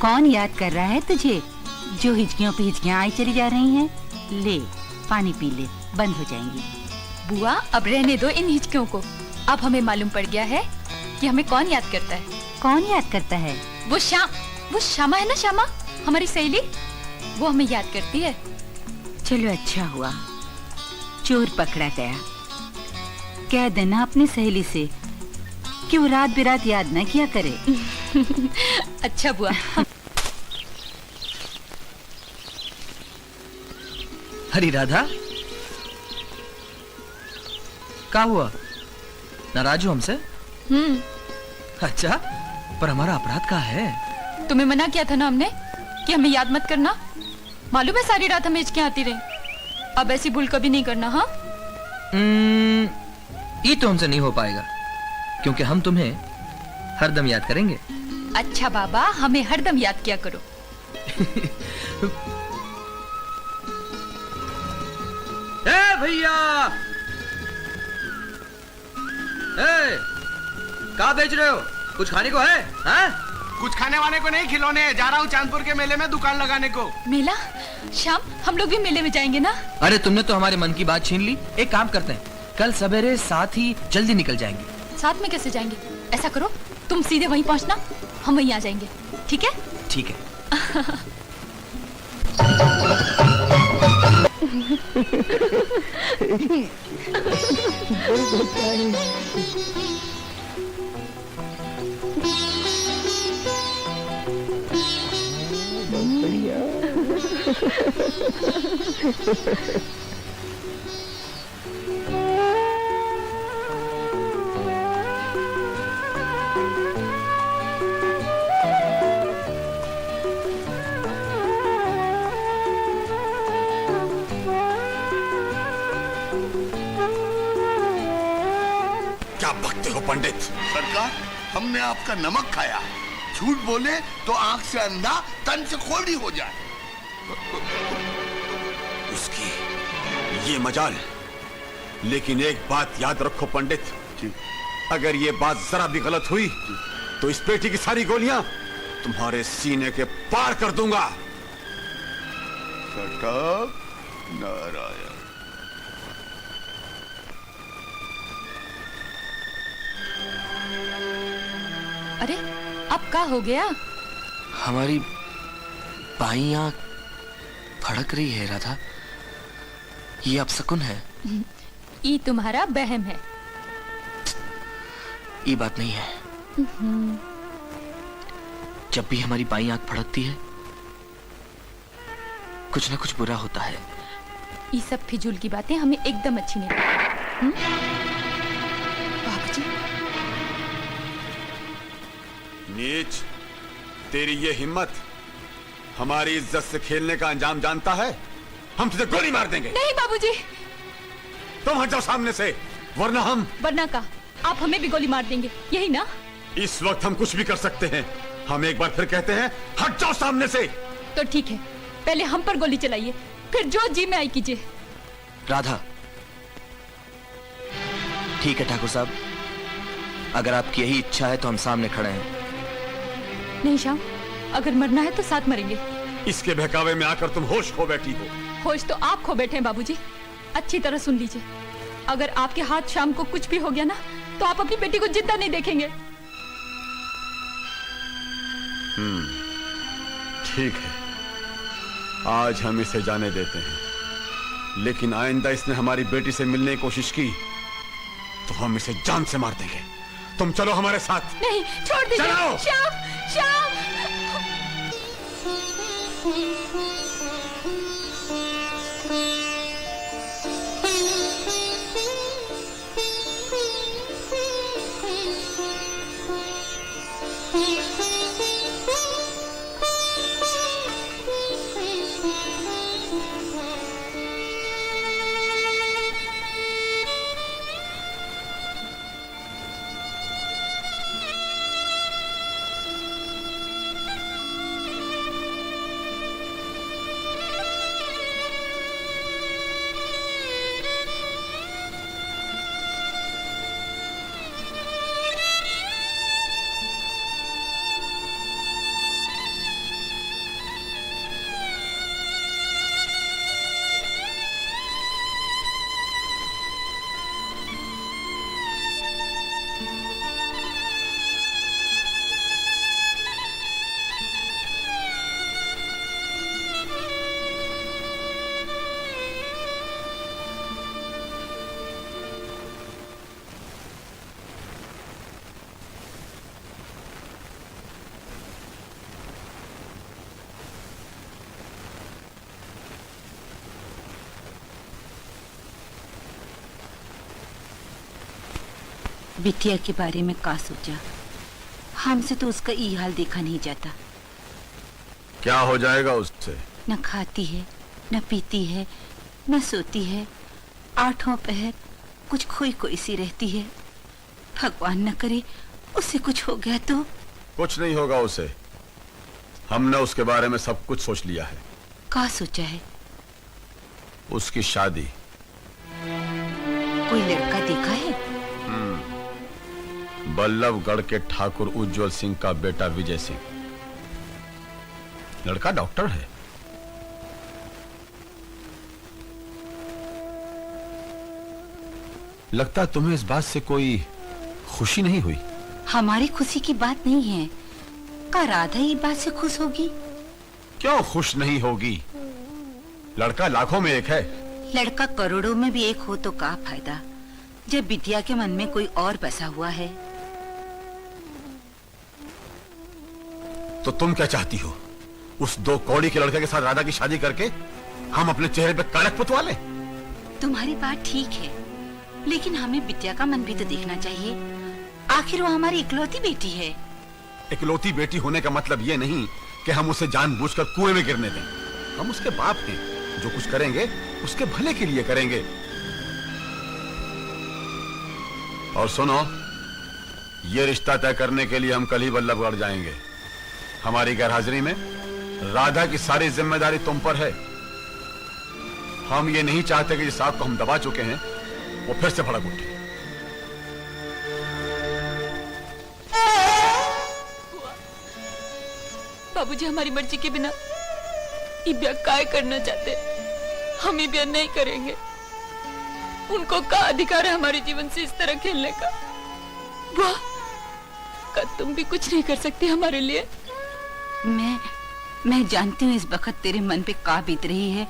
कौन याद कर रहा है तुझे, जो हिचकियों पे हिचकियां आई चली जा रही हैं? ले पानी पी ले, बंद हो जाएंगी। बुआ अब रहने दो इन हिचकियों को। अब हमें मालूम पड़ गया है कि हमें कौन याद करता है। कौन याद करता है? वो श्यामा है ना, श्यामा हमारी सहेली, वो हमें याद करती है। चलो अच्छा हुआ, चोर पकड़ा गया। कह देना अपनी सहेली से कि वो रात बिरात याद न किया करे। अच्छा बुआ। हरी राधा, क्या हुआ? नाराज हो हमसे? अच्छा, पर हमारा अपराध क्या है? तुम्हें मना किया था ना हमने कि हमें याद मत करना। मालूम है सारी रात हमें हिचके आती रही। अब ऐसी भूल कभी नहीं करना। हाँ, ये तो हमसे नहीं हो पाएगा, क्योंकि हम तुम्हें हरदम याद करेंगे। अच्छा बाबा, हमें हरदम याद किया करो। ए भैया, क्या बेच रहे हो? कुछ खाने को है? हाँ? कुछ खाने वाने को नहीं, खिलौने। जा रहा हूँ चांदपुर के मेले में दुकान लगाने को। मेला? शाम हम लोग भी मेले में जाएंगे ना? अरे तुमने तो हमारे मन की बात छीन ली। एक काम करते हैं, कल सवेरे साथ ही जल्दी निकल जाएंगे। साथ में कैसे जाएंगे? ऐसा करो, तुम सीधे वहीं पहुंचना, हम वहीं आ जाएंगे। ठीक है? ठीक है। क्या बकते हो पंडित? सरकार, हमने आपका नमक खाया। झूठ बोले तो आंख से अंधा, तन से खोड़ी हो जाए। उसकी ये मजाल। लेकिन एक बात याद रखो पंडित, अगर ये बात जरा भी गलत हुई तो इस पेटी की सारी गोलियां तुम्हारे सीने के पार कर दूंगा। सटक नारायण। अरे अब क्या हो गया? हमारी बाईं आंख फड़क रही है राधा। ये अपशकुन है। ये तुम्हारा बहम है। ये बात नहीं है। जब भी हमारी बाईं आंख फड़कती है, कुछ ना कुछ बुरा होता है। ये सब फिजूल की बातें हमें एकदम अच्छी नहीं लगती। बाबूजी, नीच, तेरी ये हिम्मत हमारी इज्जत से खेलने का अंजाम जानता है? हम तुझे गोली मार देंगे। नहीं बाबूजी। तुम हट जाओ सामने से, वरना हम। वरना का आप हमें भी गोली मार देंगे, यही ना? इस वक्त हम कुछ भी कर सकते हैं। हम एक बार फिर कहते हैं, हट जाओ सामने से। तो ठीक है, पहले हम पर गोली चलाइए, फिर जो जी में आई कीजिए। राधा, ठीक है ठाकुर साहब, अगर आपकी यही इच्छा है तो हम सामने खड़े हैं। नहीं श्याम, अगर मरना है तो साथ मरेंगे। इसके बहकावे में आकर तुम होश खो बैठी हो। होश तो आप खो बैठे हैं बाबूजी। अच्छी तरह सुन लीजिए, अगर आपके हाथ शाम को कुछ भी हो गया ना, तो आप अपनी बेटी को जिंदा नहीं देखेंगे। ठीक है, आज हम इसे जाने देते हैं, लेकिन आइंदा इसने हमारी बेटी से मिलने की कोशिश की तो हम इसे जान से मार देंगे। तुम चलो हमारे साथ। नहीं, छोड़ दीजिए। चलो। श्याम, श्याम। बिटिया के बारे में का सोचा? हमसे तो उसका ये हाल देखा नहीं जाता। क्या हो जाएगा उससे? न खाती है, न पीती है, न सोती है। आठों पहर कुछ खोई खोई सी रहती है। भगवान न करे उससे कुछ हो गया तो। कुछ नहीं होगा उसे। हमने उसके बारे में सब कुछ सोच लिया है। का सोचा है? उसकी शादी। कोई लड़का देखा है? बल्लभगढ़ के ठाकुर उज्जवल सिंह का बेटा विजय सिंह। लड़का डॉक्टर है। लगता तुम्हें इस बात से कोई खुशी नहीं हुई? हमारी खुशी की बात नहीं है। का राधा ये बात से खुश होगी? क्यों खुश नहीं होगी? लड़का लाखों में एक है। लड़का करोड़ों में भी एक हो तो का फायदा, जब बिटिया के मन में कोई और बसा हुआ है। तो तुम क्या चाहती हो? उस 2 कौड़ी के लड़के के साथ राधा की शादी करके हम अपने चेहरे पे कलंक पुतवा लें? तुम्हारी बात ठीक है, लेकिन हमें बिटिया का मन भी तो देखना चाहिए। आखिर वो हमारी इकलौती बेटी है। इकलौती बेटी होने का मतलब ये नहीं कि हम उसे जानबूझकर कुएं में गिरने दें। हम उसके बाप हैं। जो कुछ करेंगे उसके भले के लिए करेंगे। और सुनो, ये रिश्ता तय करने के लिए हम कल ही बल्लभगढ़ जाएंगे। हमारी गैरहाजिरी में राधा की सारी जिम्मेदारी तुम पर है। हम ये नहीं चाहते कि जिस आग को हम दबा चुके हैं वो फिर से भड़क उठे। बाबूजी हमारी मर्जी के बिना ये ब्याह काय करना चाहते, हम ये ब्याह नहीं करेंगे। उनको का अधिकार है हमारे जीवन से इस तरह खेलने का? वाह, का तुम भी कुछ नहीं कर सकती हमारे लिए? मैं जानती हूँ इस वक्त तेरे मन पे का बीत रही है,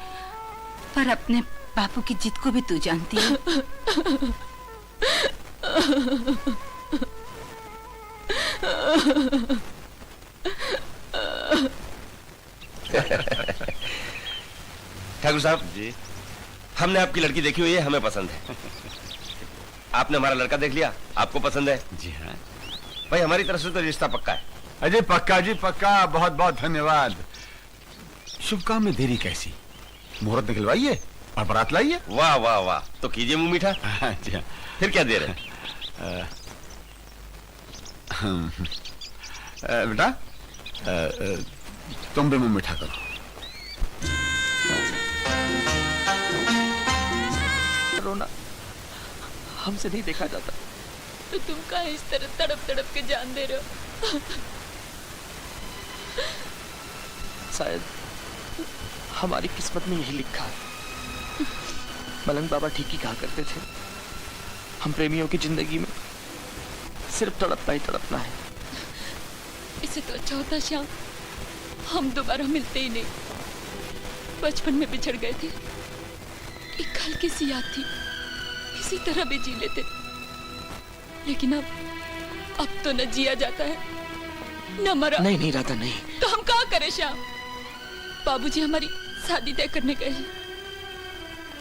पर अपने बापू की जिद को भी तू जानती है। ठाकुर साहब जी, हमने आपकी लड़की देखी हुई है, हमें पसंद है। आपने हमारा लड़का देख लिया, आपको पसंद है? जी हाँ भाई, हमारी तरफ से तो रिश्ता पक्का है। अजय पक्का जी पक्का। बहुत बहुत धन्यवाद। शुभ काम में देरी कैसी? मुहूर्त निकलवाइए और बारात लाइए। वाह वाह वाह, तो कीजिए मुंह मीठा। जी हाँ। फिर क्या दे रहे? बेटा, तुम भी मुंह मीठा करो। रोना हमसे नहीं देखा जाता। तो तुम का इस तरह तड़प तड़प के जान दे रहे हो? शायद हमारी किस्मत में यही लिखा है। मलंग बाबा ठीक ही कहा करते थे, हम प्रेमियों की जिंदगी में सिर्फ तड़पना ही तड़पना है। इससे तो अच्छा होता श्याम, हम दोबारा मिलते ही नहीं। बचपन में बिछड़ गए थे, एक हल्की सी याद थी, किसी तरह भी जी लेते। लेकिन अब तो न जिया जाता है न मरा। नहीं नहीं राधा, नहीं। तो हम क्या करें श्याम? बाबूजी हमारी शादी तय करने गए हैं।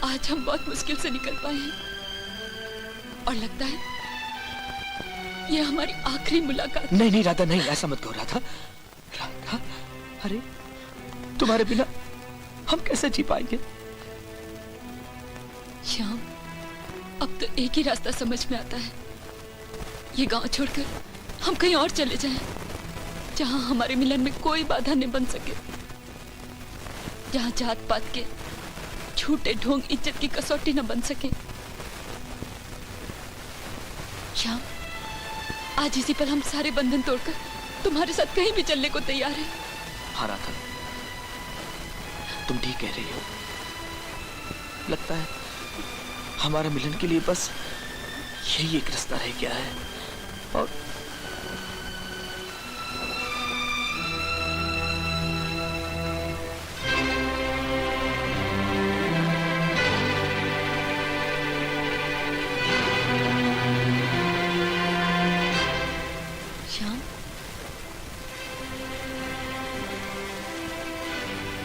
आज हम बहुत मुश्किल से निकल पाए हैं और लगता है ये हमारी आखिरी मुलाकात। नहीं नहीं राधा, नहीं, ऐसा मत कहो राधा। राधा, अरे तुम्हारे बिना हम कैसे जी पाएंगे? श्याम, अब तो एक ही रास्ता समझ में आता है। ये गांव छोड़कर हम कहीं और चले जाएं, जहां हमारे मिलन में कोई बाधा नहीं बन सके, जहां जात पात के झूठे ढोंग इज्जत की कसौटी न बन सके। श्याम, आज इसी पल हम सारे बंधन तोड़कर तुम्हारे साथ कहीं भी चलने को तैयार हैं। हाँ राधा, तुम ठीक कह रही हो। लगता है हमारे मिलन के लिए बस यही एक रास्ता रह गया है। और श्याम,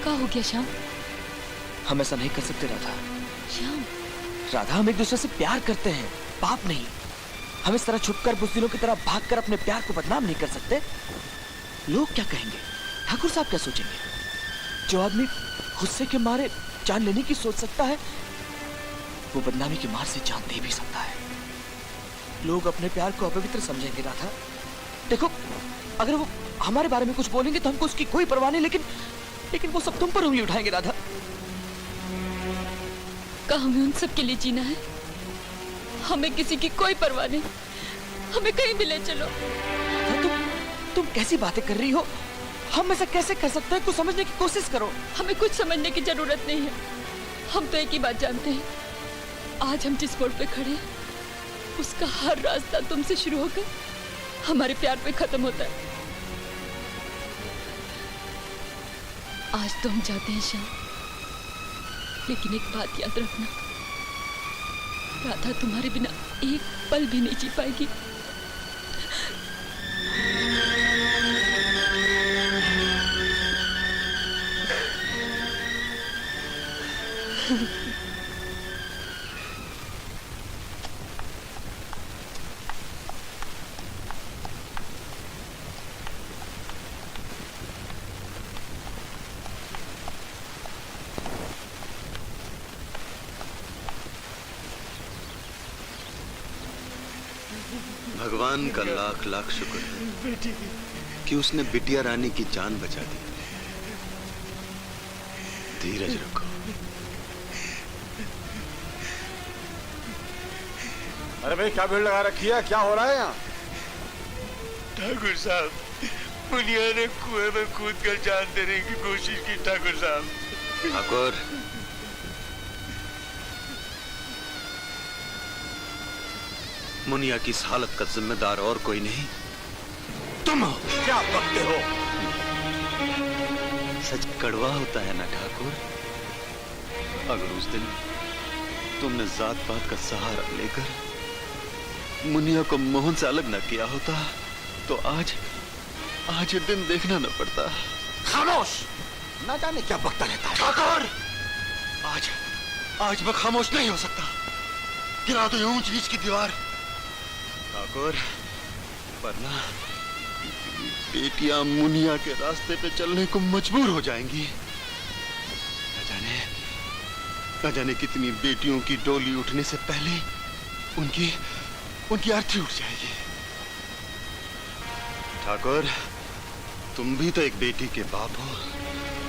क्या हो गया श्याम? हम ऐसा नहीं कर सकते राधा। श्याम, राधा, हम एक दूसरे से प्यार करते हैं, पाप नहीं। हम इस तरह छुपकर बुज़दिलों की तरह भागकर अपने प्यार को बदनाम नहीं कर सकते। लोग क्या कहेंगे, ठाकुर साहब क्या सोचेंगे? जो आदमी गुस्से के मारे जान लेने की सोच सकता है, वो बदनामी की मार से जान दे भी सकता है। लोग अपने प्यार को अपवित्र समझेंगे राधा। देखो, अगर वो हमारे बारे में कुछ बोलेंगे तो हमको उसकी कोई परवाह नहीं, लेकिन वो सब तुम पर उंगली उठाएंगे राधा। क्या हमें उन सब के लिए जीना है? हमें किसी की कोई परवाह नहीं, हमें कहीं भी ले चलो। तुम कैसी बातें कर रही हो? हम ऐसा कैसे कर सकते हैं? कुछ समझने की कोशिश करो। हमें कुछ समझने की जरूरत नहीं है। हम तो एक ही बात जानते हैं, आज हम जिस मोड़ पे खड़े हैं उसका हर रास्ता तुमसे शुरू होकर हमारे प्यार पे खत्म होता है। आज तो हम जाते हैं श्याम, लेकिन एक बात याद रखना, राधा तुम्हारे बिना एक पल भी नहीं जी पाएगी। भगवान का लाख लाख शुक्र है कि उसने बिटिया रानी की जान बचा दी। धीरज रखो। अरे भाई, क्या भीड़ लगा रखी है? क्या हो रहा है यहाँ? ठाकुर साहब, मुनिया ने कुएं में कूदकर जान देने की कोशिश की। ठाकुर साहब, ठाकुर, मुनिया की इस हालत का जिम्मेदार और कोई नहीं, तुम हो। क्या बकते हो? सच कड़वा होता है ना ठाकुर। अगर उस दिन तुमने जात पात का सहारा लेकर मुनिया को मोहन से अलग न किया होता तो आज ये दिन देखना न पड़ता। खामोश! ना जाने क्या बकता रहता है। ठाकुर, आज मैं खामोश नहीं हो सकता। गिरा दो ऊंच नीच की दीवार। ठाकुर, वरना बेटियां मुनिया के रास्ते पे चलने को मजबूर हो जाएंगी। न जाने कितनी बेटियों की डोली उठने से पहले उनकी अर्थी उठ जाएगी। ठाकुर, तुम भी तो एक बेटी के बाप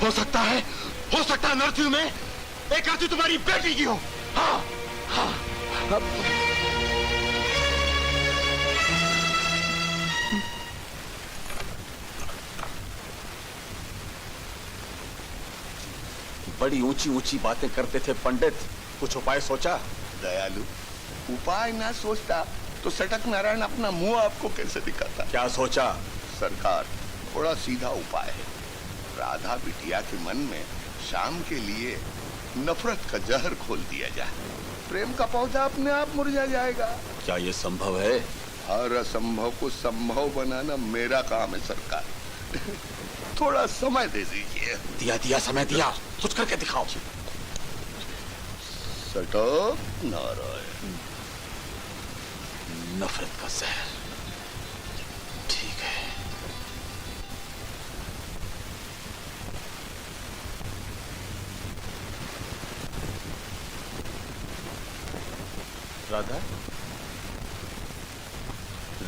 हो सकता है नरसिंह में एक अर्थी तुम्हारी बेटी की हो। हाँ, हाँ। बड़ी ऊंची ऊंची बातें करते थे पंडित, कुछ उपाय सोचा? दयालु, उपाय ना सोचता तो सटक नारायण अपना मुंह आपको कैसे दिखाता? क्या सोचा? सरकार, थोड़ा सीधा उपाय है। राधा बिटिया के मन में शाम के लिए नफरत का जहर खोल दिया जाए। प्रेम का पौधा अपने आप मुरझा जाएगा। क्या ये संभव है? हर असंभव को संभव बनाना मेरा काम है सरकार। थोड़ा समय दे दीजिए। दिया समय दिया, कुछ करके दिखाओ। सटक नारायण, नफरत का जहर। ठीक है।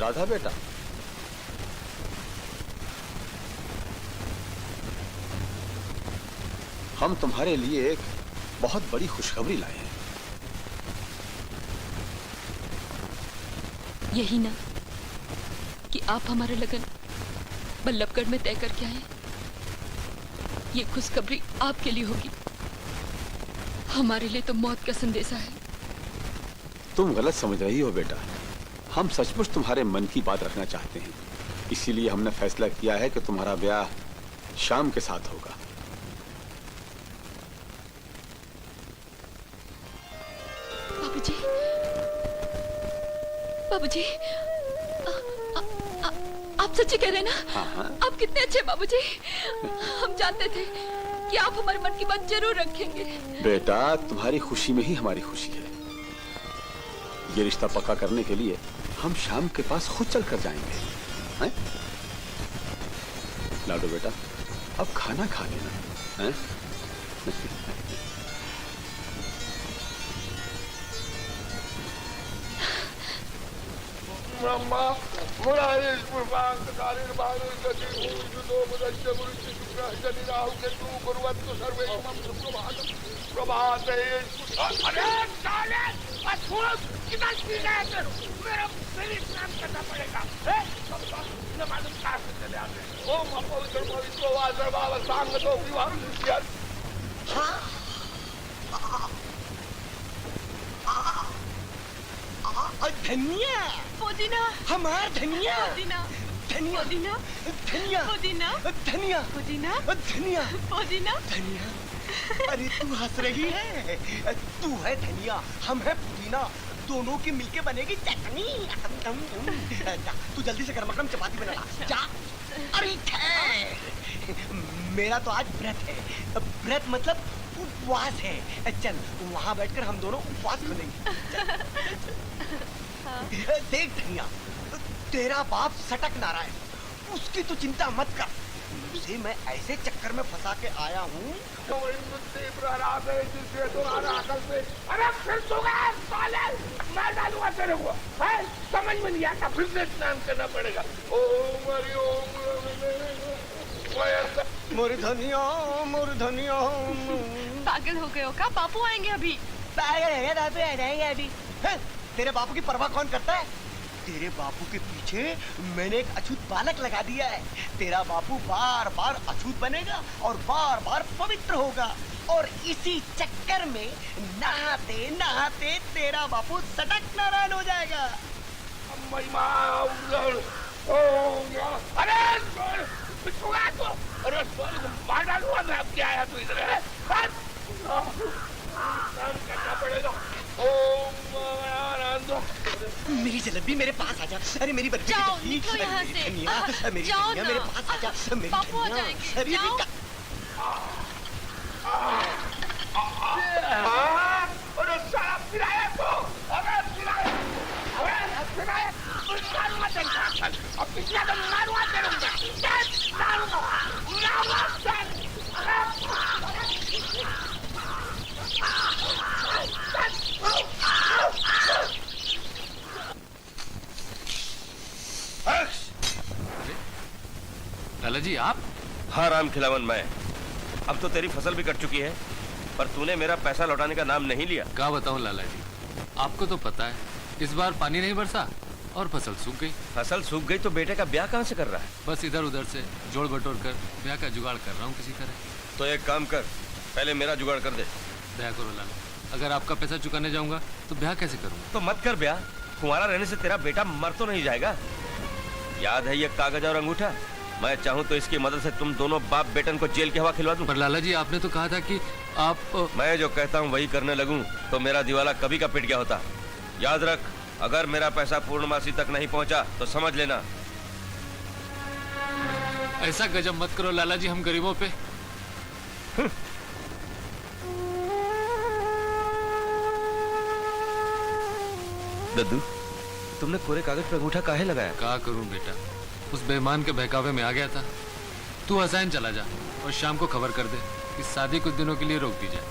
राधा बेटा, हम तुम्हारे लिए एक बहुत बड़ी खुशखबरी लाए हैं। यही ना कि आप हमारा लगन बल्लभगढ़ में तय करके आए। ये खुशखबरी आपके लिए होगी, हमारे लिए तो मौत का संदेशा है। तुम गलत समझ रही हो बेटा, हम सचमुच तुम्हारे मन की बात रखना चाहते हैं। इसीलिए हमने फैसला किया है कि तुम्हारा ब्याह शाम के साथ होगा। बाबूजी, आप सच्ची कह रहे हैं ना? हाँ। आप कितने अच्छे बाबूजी। हम जानते थे कि आप हमारे मन की बात जरूर रखेंगे। बेटा, तुम्हारी खुशी में ही हमारी खुशी है। ये रिश्ता पक्का करने के लिए हम शाम के पास खुद चल कर जाएंगे, हैं? लाडो बेटा, अब खाना खा लेना, हैं? ब्रह्मा मुरारी पुष्पांक कालीन बालु गति भूजुतो मुदच्य मुरुचि शुक्र जनि राहु केतु गुरुवन्तु सर्वे इमं सुप्रभातम प्रभाते। अरे साले अछूत किधर चीज है तेरे, मेरा फिर स्नान करना पड़ेगा, हैं? सब बात न मालूम कहाँ से चले आते। ओम अपवित्र पवित्र वासर बाबा सांग तो विवाह किया। धनिया, पुदीना, हमार धनिया, पुदीना, धनिया, पुदीना, धनिया, पुदीना, धनिया, पुदीना, धनिया, पुदीना, धनिया। अरे तू हंस रही है, तू है धनिया, हम है पुदीना, दोनों की मिलके बनेगी चटनी। जा, तू जल्दी से गरम गरम चपाती बना ला, जा। अरे मेरा तो आज व्रत है, व्रत मतलब उपवास है। चल वहाँ बैठकर हम दोनों उपवास खोलेंगे। देख धनिया, तेरा बाप सटक नारायण, उसकी तो चिंता मत कर, उसे मैं ऐसे चक्कर में फंसा के आया हूँ। अरे फिर तो साले मैं डालूंगा तेरे को, है? समझ में नहीं आता, फिर से स्नान करना पड़ेगा। ओम हरि ओम मोर धनिया, मोर धनिया। पागल हो गए हो क्या? बापू आएंगे अभी। पागल है, बापू आ जाएंगे अभी। तेरे बापू की परवाह कौन करता है? तेरे बापू के पीछे मैंने एक अछूत बालक लगा दिया है। तेरा बापू बार बार अछूत बनेगा और बार बार पवित्र होगा, और इसी चक्कर में नहाते नहाते तेरा बापू सटक नारायण हो जाएगा। अरे मार डालूंगा मैं, अब क्या आया तू इधर है? करना पड़ेगा। मेरी जलेबी मेरे पास आ जा, अरे मेरी बर्फी जाओ, की निकलो जलेबी, यहाँ मेरी से। धनिया, मेरी जाओ धनिया, ना। मेरे पास आ जा, मेरी बापू आ धनिया। जाएंगे, अरे जाओ। अरे साला पिराया तो, अरे पिराया, अरे पिराया, मारूंगा तेरे को, अब पिछला तो मारूंगा तेरे को, मारूंगा, लाला जी आप? हाँ राम खिलावन मैं। अब तो तेरी फसल भी कट चुकी है, पर तूने मेरा पैसा लौटाने का नाम नहीं लिया। क्या बताऊं लाला जी, आपको तो पता है इस बार पानी नहीं बरसा और फसल सूख गई। फसल सूख गई तो बेटे का ब्याह कहाँ से कर रहा है? बस इधर उधर से जोड़ बटोर कर ब्याह का जुगाड़ कर रहा हूँ किसी तरह। तो एक काम कर, पहले मेरा जुगाड़ कर दे। दया करो लाला, अगर आपका पैसा चुकाने जाऊंगा तो ब्याह कैसे करूंगा? तो मत कर ब्याह, कुंवारा रहने से तेरा बेटा मर तो नहीं जाएगा। याद है ये कागज और अंगूठा? मैं चाहूँ तो इसकी मदद से तुम दोनों बाप बेटन को जेल की हवा खिलवा दूं। पर लाला जी आपने तो कहा था कि आप मैं जो कहता हूँ वही करने लगूं तो मेरा दिवाला कभी का पिट गया होता। याद रख, अगर मेरा पैसा पूर्णमासी तक नहीं पहुंचा तो समझ लेना। ऐसा गजब मत करो लाला जी, हम गरीबों पे। दद्दू, तुमने कोरे कागज पे अंगूठा काहे लगाया? क्या करूं बेटा, उस बेईमान के बहकावे में आ गया था। तू हसैन चला जा और शाम को खबर कर दे कि शादी कुछ दिनों के लिए रोक दी जाए।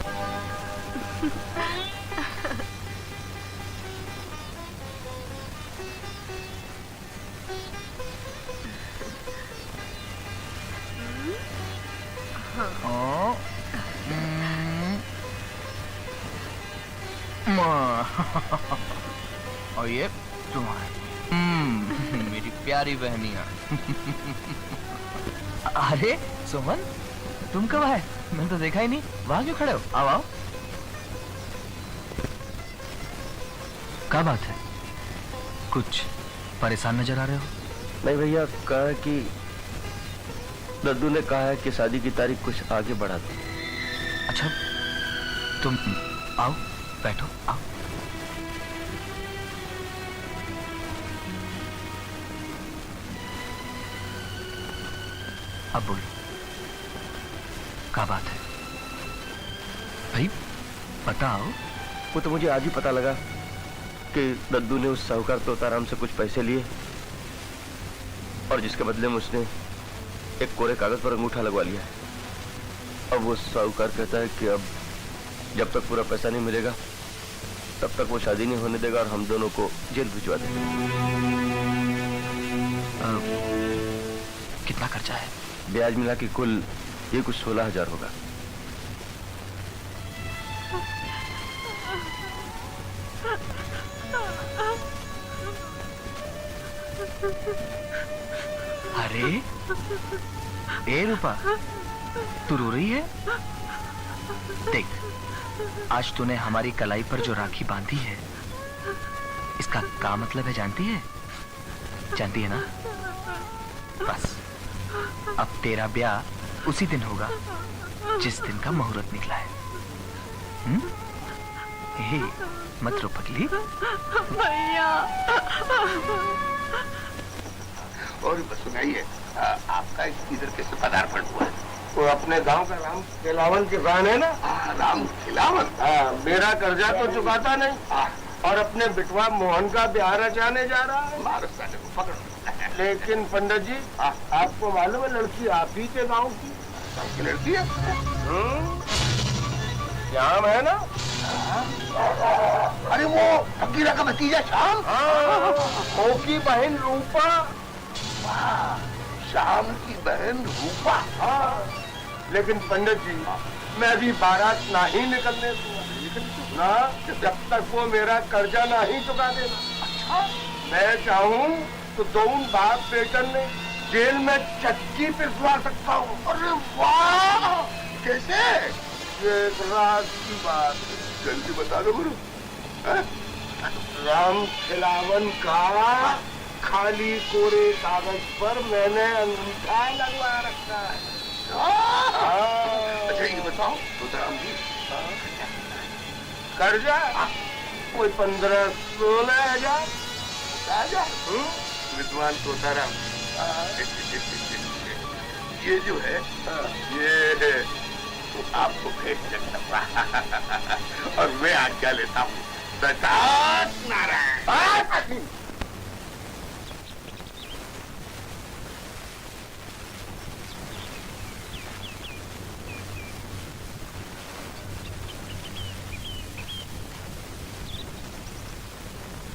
और ये तुम्हारी मेरी प्यारी बहनिया। अरे सुमन, तुम कब आए? मैंने तो देखा ही नहीं, वहां क्यों खड़े हो? आओ आओ। क्या बात है, कुछ परेशान नजर आ रहे हो? नहीं भैया, कहा कि दद्दू ने कहा है कि शादी की तारीख कुछ आगे बढ़ा दो। अच्छा, तुम आओ, बैठो, आओ। अब बोलो, क्या बात है भाई, बताओ। वो तो मुझे आज ही पता लगा कि दद्दू ने उस साहूकार तोताराम से कुछ पैसे लिए और जिसके बदले में उसने एक कोरे कागज पर अंगूठा लगवा लिया है। अब वो साहूकार कहता है कि अब जब तक पूरा पैसा नहीं मिलेगा तब तक वो शादी नहीं होने देगा और हम दोनों को जेल भिजवा देगा। कितना खर्चा है? ब्याज मिला के कुल ये कुछ 16,000 होगा। अरे ए रूपा, तू रो रही है? देख, आज तूने हमारी कलाई पर जो राखी बांधी है इसका क्या मतलब है जानती है? जानती है ना? बस अब तेरा ब्याह उसी दिन होगा जिस दिन का मुहूर्त निकला है। हे मत रो पगली। भैया। और सुनाइए, आपका इधर कैसे पदार्पण हुआ है? वो अपने गांव का राम खिलावन किसान है ना? राम खिलावन? मेरा कर्जा तो चुकाता नहीं और अपने बिटवा मोहन का ब्याह रचाने जा रहा है। पकड़ो। लेकिन पंडित जी, आपको मालूम है लड़की आप ही के गांव की लड़की है? श्याम है ना? अरे वो फकीरा का भतीजा श्याम? वो की बहन रूपा। श्याम की बहन रूपा? लेकिन पंडित जी, मैं अभी बारात नहीं निकलने दूंगा ना जब तक वो मेरा कर्जा नहीं चुका देना। मैं चाहूँ तो दोनों बाप बेटन ने जेल में चक्की पिसवा सकता हूँ। अरे वाह, कैसे? ये एक राज की बात, जल्दी बता दो गुरु। राम खिलावन का खाली कोरे कागज पर मैंने अंगूठा लगवा रखा है। अच्छा ये बताओ तोताराम जी, कर्जा कोई 15-16 हजार। विद्वान तोताराम, ये जो है ये तो आपको भेज सकता और मैं आज्ञा लेता हूँ। नारायण।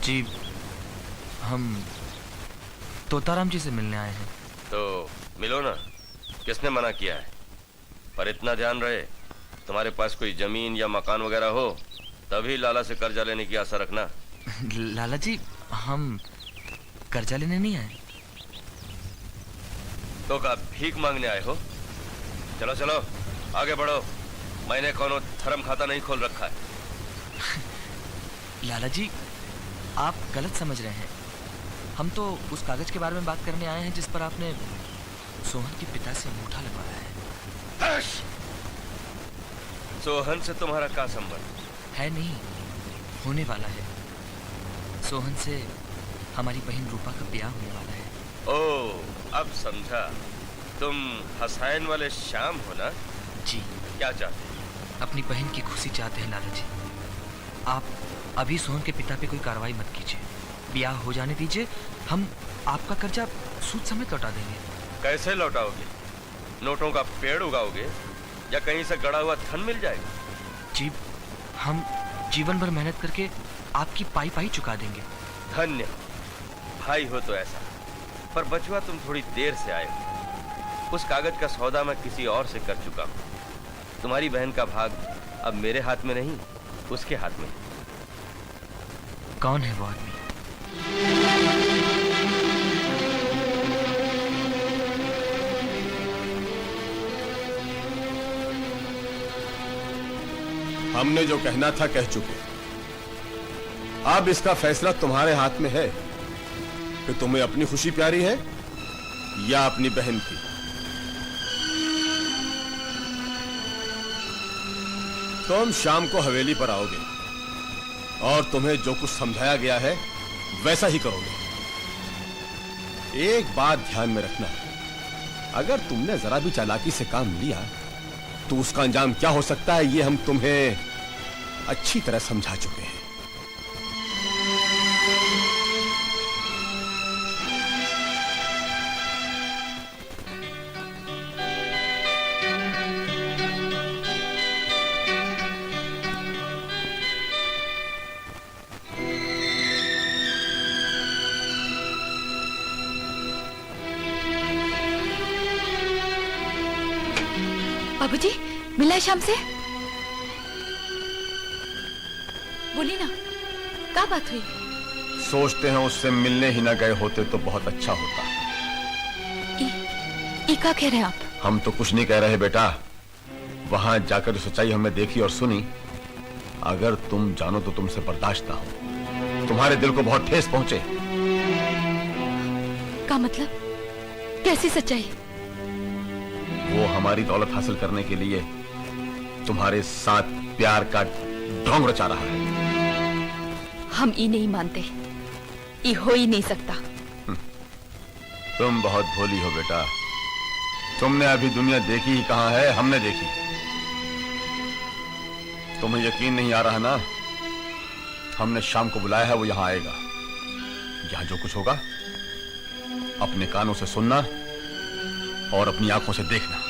जी, हम तोताराम जी से मिलने आए हैं। तो मिलो ना, किसने मना किया है? पर इतना ध्यान रहे, तुम्हारे पास कोई जमीन या मकान वगैरह हो तभी लाला से कर्जा लेने की आशा रखना। लाला जी, हम कर्जा लेने नहीं आए। तो क्या भीख मांगने आए हो? चलो चलो आगे बढ़ो, मैंने कोनो धर्म खाता नहीं खोल रखा है। लाला जी, आप गलत समझ रहे हैं। हम तो उस कागज के बारे में बात करने आए हैं जिस पर आपने सोहन के पिता से अंगूठा लगवाया है। सोहन से तुम्हारा क्या संबंध? है नहीं, होने वाला है। सोहन से हमारी बहन रूपा का ब्याह होने वाला है। ओ, अब समझा। तुम हसैन वाले श्याम हो ना? जी। क्या चाहते हैं? अपनी बहन की खुशी चाहते हैं लाला जी। आप अभी सोहन के पिता पे कोई कार्रवाई मत कीजिए, ब्याह हो जाने दीजिए। हम आपका कर्जा सूद समेत लौटा देंगे। कैसे लौटाओगे? नोटों का पेड़ उगाओगे या कहीं से गड़ा हुआ धन मिल जाएगा? जी, हम जीवन भर मेहनत करके आपकी पाई पाई चुका देंगे। धन्य भाई हो तो ऐसा, पर बचवा तुम थोड़ी देर से आए हो। उस कागज का सौदा मैं किसी और से कर चुका हूँ। तुम्हारी बहन का भाग अब मेरे हाथ में नहीं, उसके हाथ में। कौन है वो आदमी? हमने जो कहना था कह चुके। अब इसका फैसला तुम्हारे हाथ में है कि तुम्हें अपनी खुशी प्यारी है या अपनी बहन की। तुम शाम को हवेली पर आओगे और तुम्हें जो कुछ समझाया गया है वैसा ही करोगे। एक बात ध्यान में रखना, अगर तुमने जरा भी चालाकी से काम लिया तो उसका अंजाम क्या हो सकता है ये हम तुम्हें अच्छी तरह समझा चुके हैं। बाबूजी, मिला है शाम से? बोली ना, क्या बात हुई? सोचते हैं उससे मिलने ही न गए होते तो बहुत अच्छा होता। ये क्या कह रहे हैं आप? हम तो कुछ नहीं कह रहे बेटा, वहां जाकर सच्चाई हमने देखी और सुनी। अगर तुम जानो तो तुमसे बर्दाश्त ना हो, तुम्हारे दिल को बहुत ठेस पहुंचे। का मतलब? कैसी सच्चाई? वो हमारी दौलत हासिल करने के लिए तुम्हारे साथ प्यार का ढोंग रचा रहा है। हम ये नहीं मानते, ये हो ही नहीं सकता। तुम बहुत भोली हो बेटा, तुमने अभी दुनिया देखी ही कहां है, हमने देखी। तुम्हें यकीन नहीं आ रहा ना? हमने शाम को बुलाया है, वो यहां आएगा। यहां जो कुछ होगा अपने कानों से सुनना और अपनी आंखों से देखना।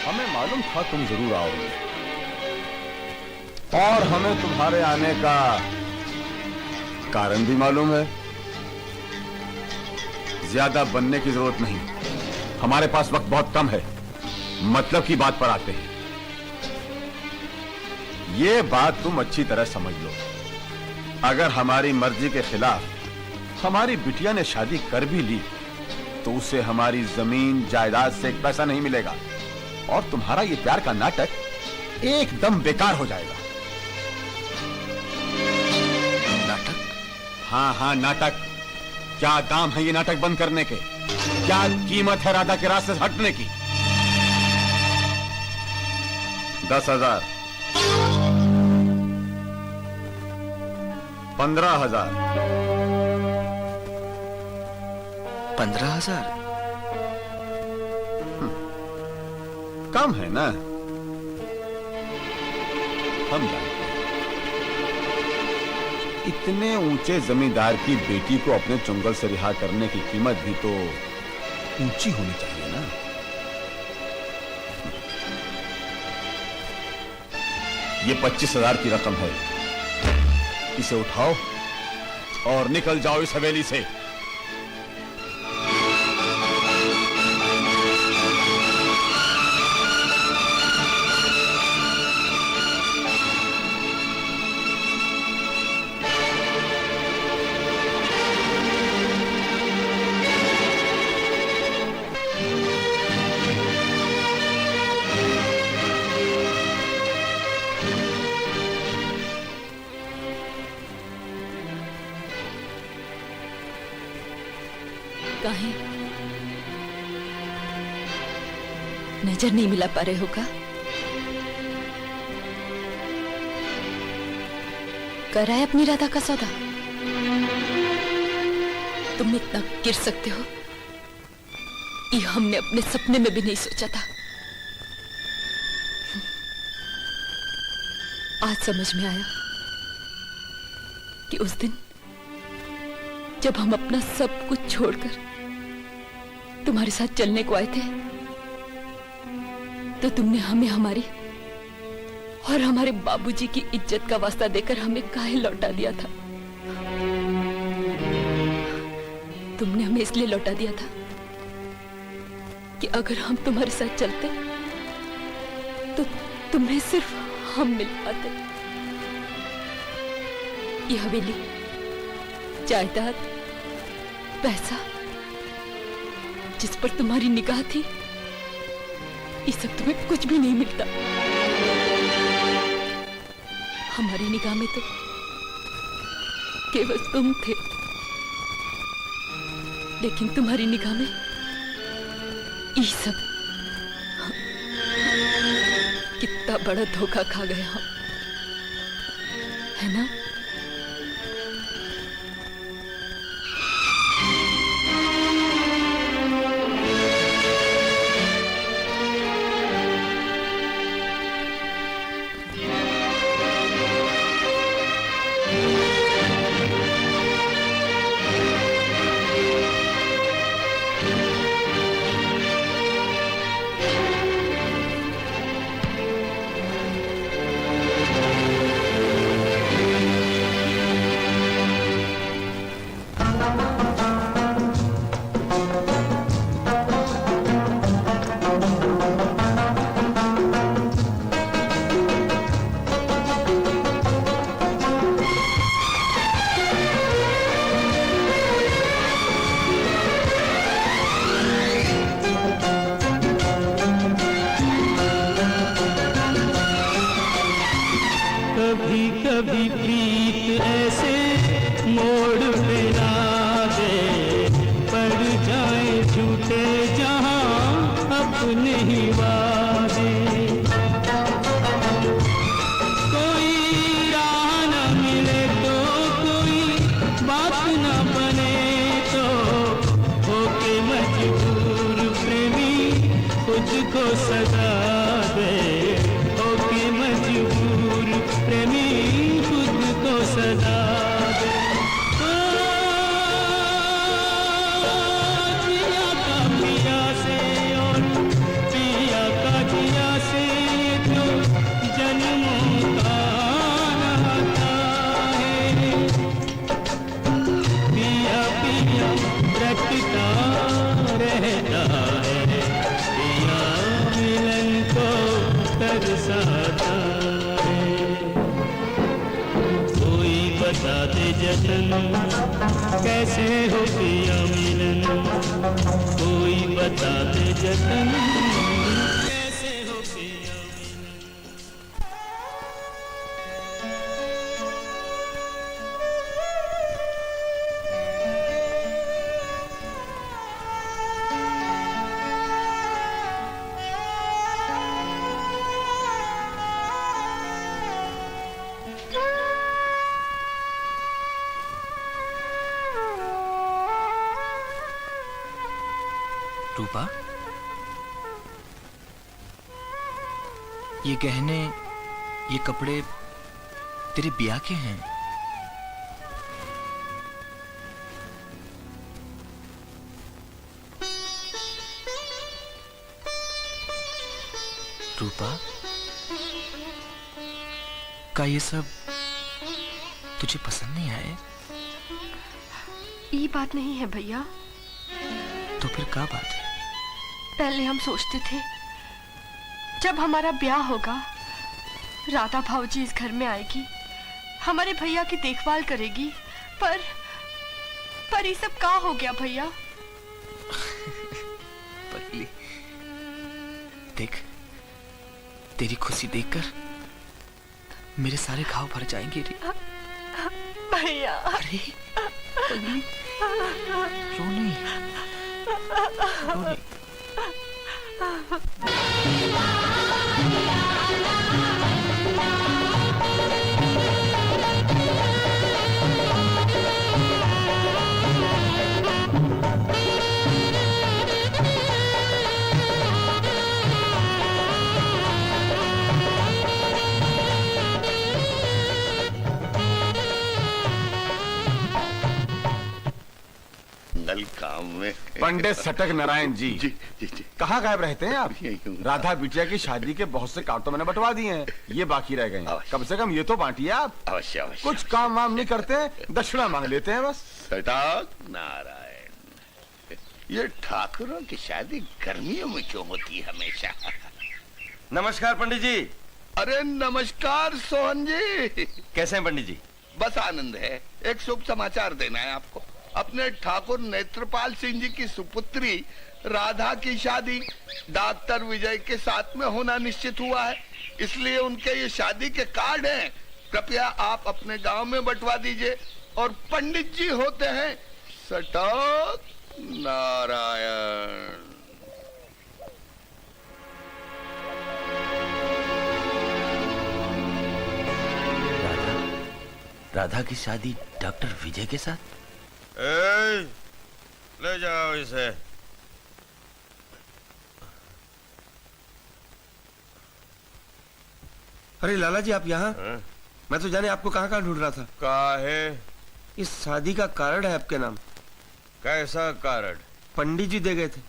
हमें मालूम था तुम जरूर आओगे और हमें तुम्हारे आने का कारण भी मालूम है। ज्यादा बनने की जरूरत नहीं, हमारे पास वक्त बहुत कम है। मतलब की बात पर आते हैं। ये बात तुम अच्छी तरह समझ लो, अगर हमारी मर्जी के खिलाफ हमारी बिटिया ने शादी कर भी ली तो उसे हमारी जमीन जायदाद से एक पैसा नहीं मिलेगा और तुम्हारा ये प्यार का नाटक एकदम बेकार हो जाएगा। नाटक? हाँ हाँ नाटक। क्या दाम है ये नाटक बंद करने के? क्या कीमत है राधा के रास्ते से हटने की? 10,000, 15,000, 15,000 कम है ना? हम जानते हैं इतने ऊंचे जमींदार की बेटी को अपने चुंगल से रिहा करने की कीमत भी तो ऊंची होनी चाहिए ना। ये 25,000 की रकम है, इसे उठाओ और निकल जाओ इस हवेली से। काहे नजर नहीं मिला पा रहे हो का? कर आए अपनी राधा का सौदा? तुम इतना गिर सकते हो ये हमने अपने सपने में भी नहीं सोचा था। आज समझ में आया कि उस दिन जब हम अपना सब कुछ छोड़कर तुम्हारे साथ चलने को आए थे तो तुमने हमें हमारी और हमारे बाबूजी की इज्जत का वास्ता देकर हमें काहे लौटा दिया था। तुमने हमें इसलिए लौटा दिया था कि अगर हम तुम्हारे साथ चलते तो तुम्हें सिर्फ हम मिल पाते। ये हवेली, जायदाद, पैसा जिस पर तुम्हारी निगाह थी, ये सब तुम्हें कुछ भी नहीं मिलता। हमारी निगाह में तो केवल तुम थे, लेकिन तुम्हारी निगाह में ये सब। कितना बड़ा धोखा खा गए हम, है ना? कभी कभी प्रीत ऐसे मोड़ पे ना दे, पड़ जाए झूठे जहां अपने ही वादे। कोई राह न मिले तो कोई बात न बने तो होके मजबूर प्रेमी खुद को सजा दे। होके मजबूर प्रेमी खुद को सजा दे। जिया का पिया से और पिया का जिया से तो जन्मों का नाता है। पिया पिया रटता रहता है, पिया मिलन को तरसाता है। कोई बता दे जतन कैसे हो पिया मिलन, कोई बता दे जतन कैसे हो पिया मिलन। रूपा, ये गहने, ये कपड़े तेरे ब्याह के हैं। रूपा, का ये सब तुझे पसंद नहीं आए? ये बात नहीं है भैया। तो फिर क्या बात है? पहले हम सोचते थे जब हमारा ब्याह होगा, राधा भाऊजी इस घर में आएगी, हमारे भैया की देखभाल करेगी, पर ये सब क्या हो गया भैया? पगली, देख, तेरी खुशी देखकर मेरे सारे घाव भर जाएंगे रे। भैया, अरे पगली, रो नहीं, रो नहीं। नल काम में। पंडित सटक नारायण जी, जी जी जी, कहाँ गायब रहते हैं आप? यहीं हूँ। राधा बिटिया की शादी के बहुत से कार्ड तो मैंने बंटवा दिए हैं, ये बाकी रह गए हैं। कम से कम ये तो बांटिए आप। अवश्य अवश्य। कुछ काम वाम नहीं करते, दक्षिणा मांग लेते हैं बस। सटक नारायण। ये ठाकुरों की शादी गर्मियों में क्यों होती है हमेशा? नमस्कार पंडित जी। अरे नमस्कार सोहन जी। कैसे हैं पंडित जी? बस आनंद है। एक शुभ समाचार देना है आपको। अपने ठाकुर नेत्रपाल सिंह जी की सुपुत्री राधा की शादी डॉक्टर विजय के साथ में होना निश्चित हुआ है, इसलिए उनके ये शादी के कार्ड हैं। कृपया आप अपने गांव में बंटवा दीजिए। और पंडित जी होते हैं सटक नारायण। राधा की शादी डॉक्टर विजय के साथ? ले जाओ इसे। अरे लाला जी, आप यहाँ? मैं तो जाने आपको कहाँ कहाँ ढूंढ रहा था। काहे? इस शादी का कार्ड है आपके नाम। कैसा कार्ड? पंडित जी दे गए थे।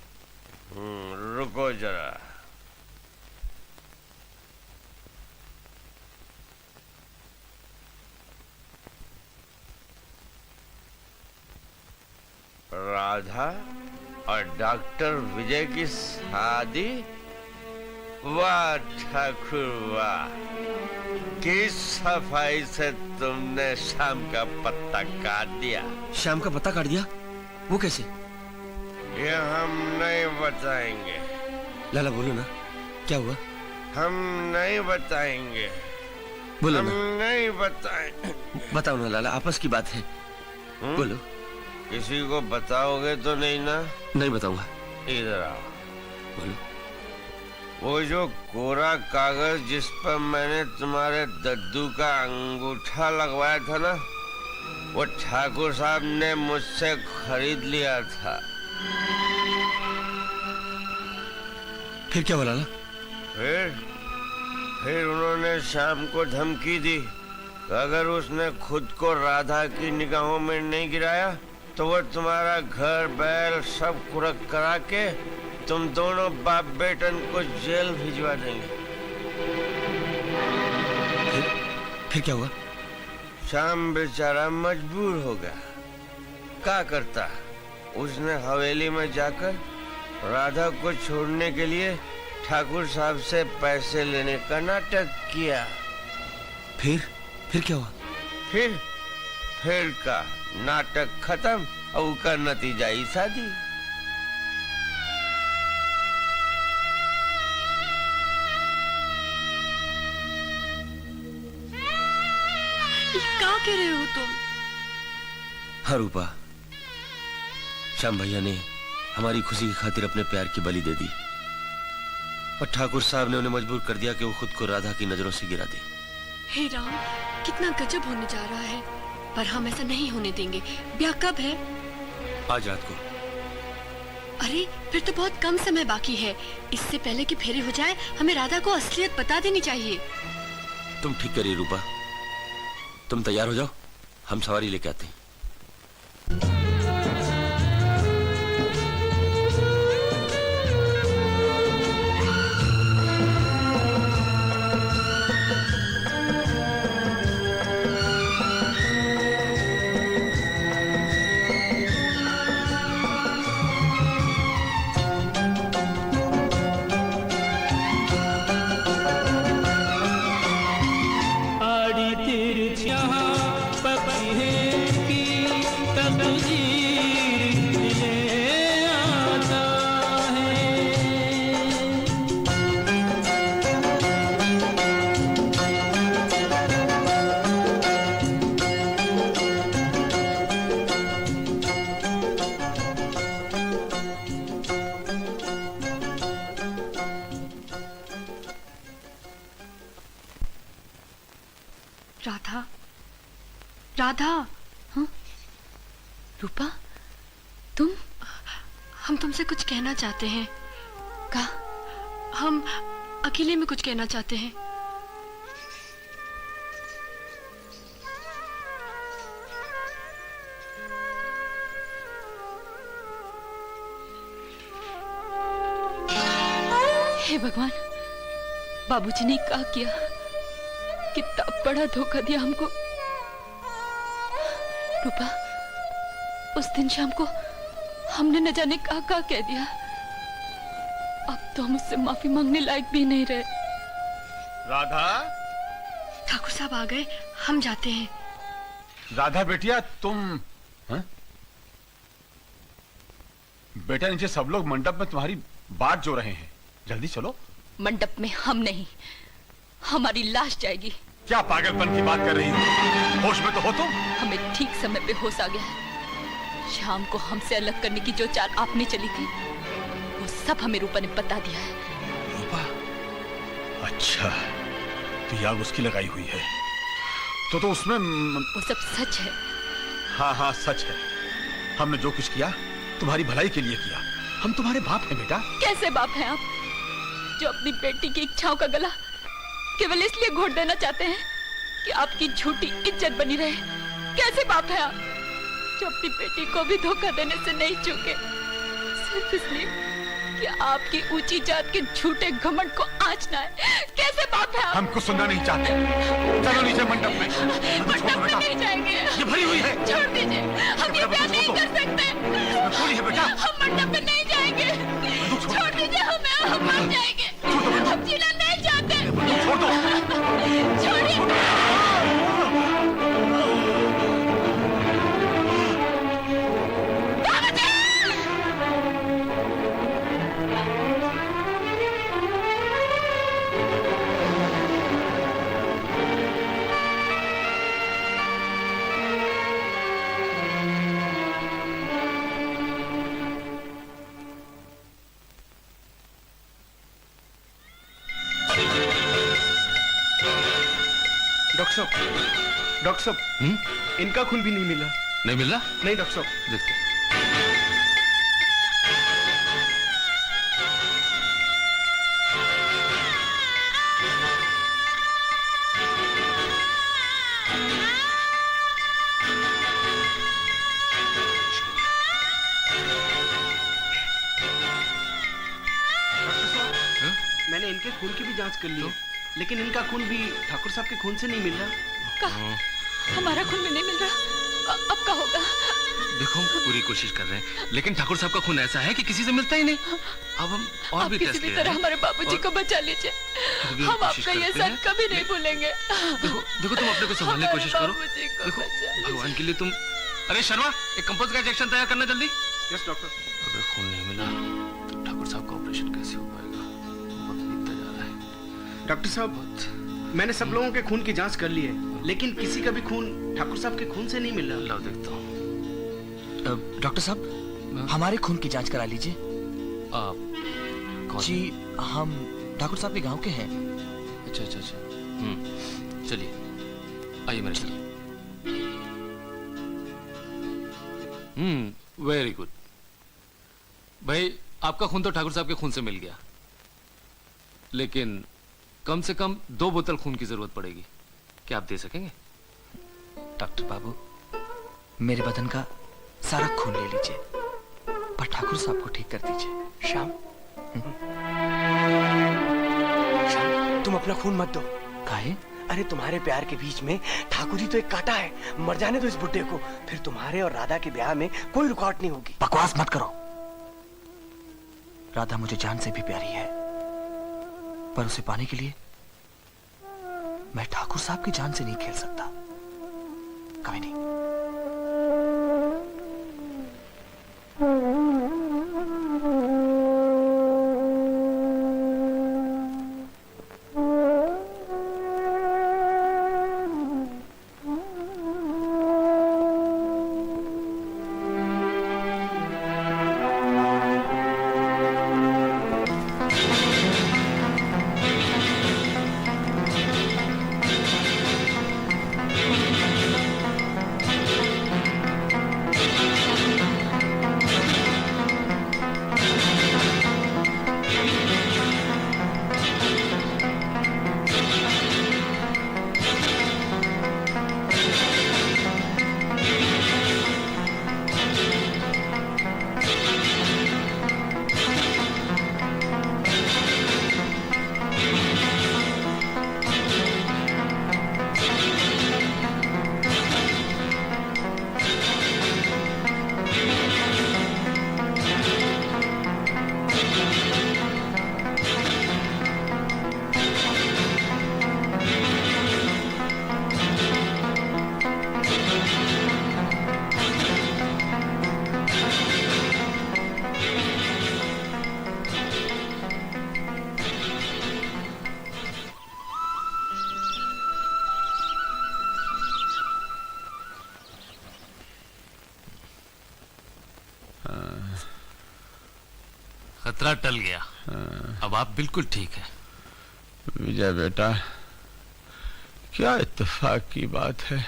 रुको जरा। राधा और डॉक्टर विजय की शादी? वाह ठाकुर वाह, किस सफाई से तुमने शाम का पत्ता काट दिया। शाम का पत्ता काट दिया? वो कैसे? ये हम नहीं बताएंगे। लाला बोलो ना, क्या हुआ? हम नहीं बताएंगे। बोलो हम ना। नहीं बताएंगे। बताओ ना लाला, आपस की बात है। बोलो। किसी को बताओगे तो नहीं ना? नहीं बताऊंगा। इधर आओ। बोलो। वो जो कोरा कागज जिस पर मैंने तुम्हारे दद्दू का अंगूठा लगवाया था ना, वो ठाकुर साहब ने मुझसे खरीद लिया था। फिर क्या बोला? फिर उन्होंने शाम को धमकी दी, अगर उसने खुद को राधा की निगाहों में नहीं गिराया तो वो तुम्हारा घर बैल सब कुरक करा के तुम दोनों बाप बेटन को जेल भिजवा देंगे। फिर क्या हुआ? शाम बेचारा मजबूर हो गया। क्या करता? उसने हवेली में जाकर राधा को छोड़ने के लिए ठाकुर साहब से पैसे लेने का नाटक किया। फिर क्या हुआ? फिर का नाटक खत्म और उसका नतीजा ही शादी। क्या कह रहे हो तुम? हाँ रूपा, श्याम भैया ने हमारी खुशी की खातिर अपने प्यार की बलि दे दी और ठाकुर साहब ने उन्हें मजबूर कर दिया कि वो खुद को राधा की नजरों से गिरा दे। हे राम, कितना गजब होने जा रहा है, पर हम ऐसा नहीं होने देंगे। ब्याह कब है? आज रात को। अरे फिर तो बहुत कम समय बाकी है। इससे पहले कि फेरे हो जाए हमें राधा को असलियत बता देनी चाहिए। तुम ठीक करिए रूपा, तुम तैयार हो जाओ, हम सवारी लेके आते हैं। राधा, राधा। हाँ? रूपा, तुम? हम तुमसे कुछ कहना चाहते हैं। का? हम अकेले में कुछ कहना चाहते हैं। हे भगवान, बाबूजी ने क्या किया? कितना बड़ा धोखा दिया हमको। रूपा, उस दिन शाम को हमने न जाने कहा कह दिया। अब तो हम उससे माफी मांगने लायक भी नहीं रहे। राधा, ठाकुर साहब आ गए, हम जाते हैं। राधा बेटिया तुम हा? बेटा नीचे सब लोग मंडप में तुम्हारी बाट जो रहे हैं, जल्दी चलो। मंडप में हम नहीं, हमारी लाश जाएगी। क्या पागलपन की बात कर रही हो? होश में तो हो तुम? हमें ठीक समय पे होश आ गया है। शाम को हमसे अलग करने की जो चाल आपने चली थी, वो सब हमें रूपा ने बता दिया है। रूपा? अच्छा, तो याद उसकी लगाई हुई है। तो उसमें वो सब सच है। हाँ हाँ सच है। हमने जो कुछ किया तुम्हारी भलाई के लिए किया। हम तुम्हारे बाप हैं बेटा। कैसे बाप हैं आप, जो अपनी बेटी की इच्छाओं का गला केवल इसलिए घोट देना चाहते हैं कि आपकी झूठी इज्जत बनी रहे? कैसे बाप हैं आप, जो अपनी बेटी को भी धोखा देने से नहीं चूके, सिर्फ इसलिए कि आपकी ऊंची जात के झूठे घमंड को आंचना है? कैसे बाप है आप? हमको सुनना नहीं चाहते। चलो नीचे मंडप में। मंडप में नहीं जाएंगे। ये भरी हुई है। छोड़ दीजिए, हम ये प्यार नहीं कर सकते। थोड़ी है बेटा। हम मंडप में नहीं जाएंगे। छोड़ दीजिए हमें, हम मर जाएंगे। हम जीना नहीं चाहते। छोड़ दो। छोड़िए। डॉक्टर साहब, इनका खून भी नहीं मिला। नहीं मिला? नहीं डॉक्टर साहब। देखते। मैंने इनके खून की भी जांच कर ली है, लेकिन इनका खून भी ठाकुर साहब के खून से नहीं मिल रहा। हमारा खून भी नहीं मिल रहा। अब क्या होगा? देखो हम पूरी कोशिश कर रहे हैं, लेकिन ठाकुर साहब का खून ऐसा है कि किसी से मिलता ही नहीं। अब हम और भी किसी भी तरह हमारे बाबूजी को बचा लीजिए। हम आपका ये साथ कभी नहीं भूलेंगे। देखो तुम अपने को संभालने की कोशिश करो। देखो भगवान के लिए तुम। अरे शर्मा, एक कंपोज का इंजेक्शन तैयार करना जल्दी। Yes doctor. अगर खून नहीं मिला तो ठाकुर साहब का ऑपरेशन कैसे हो पाएगा? बहुत बीतता जा रहा है। डॉक्टर साहब, मैंने सब लोगों के खून की जांच कर ली है, लेकिन किसी का भी खून ठाकुर साहब के खून से नहीं मिल रहा। लाओ देखता हूँ। डॉक्टर साहब, हमारे खून की जांच करा लीजिए। आप कौन? जी हम ठाकुर साहब के गांव के हैं। अच्छा। चलिए आइए मेरे साथ। Very good. भाई आपका खून तो ठाकुर साहब के खून से मिल गया, लेकिन कम से कम 2 बोतल खून की जरूरत पड़ेगी। क्या आप दे सकेंगे? डॉक्टर बाबू, मेरे बदन का सारा खून ले लीजिए, पर ठाकुर साहब को ठीक कर दीजिए। श्याम, तुम अपना खून मत दो। काहे? अरे तुम्हारे प्यार के बीच में ठाकुर ही तो एक कांटा है। मर जाने दो इस बुड्ढे को, फिर तुम्हारे और राधा के ब्याह में कोई रुकावट नहीं होगी। बकवास मत करो। राधा मुझे जान से भी प्यारी है, पर उसे पाने के लिए मैं ठाकुर साहब की जान से नहीं खेल सकता। कभी नहीं। खतरा टल गया। अब आप बिल्कुल ठीक है। विजय बेटा, क्या इत्तेफाक की बात है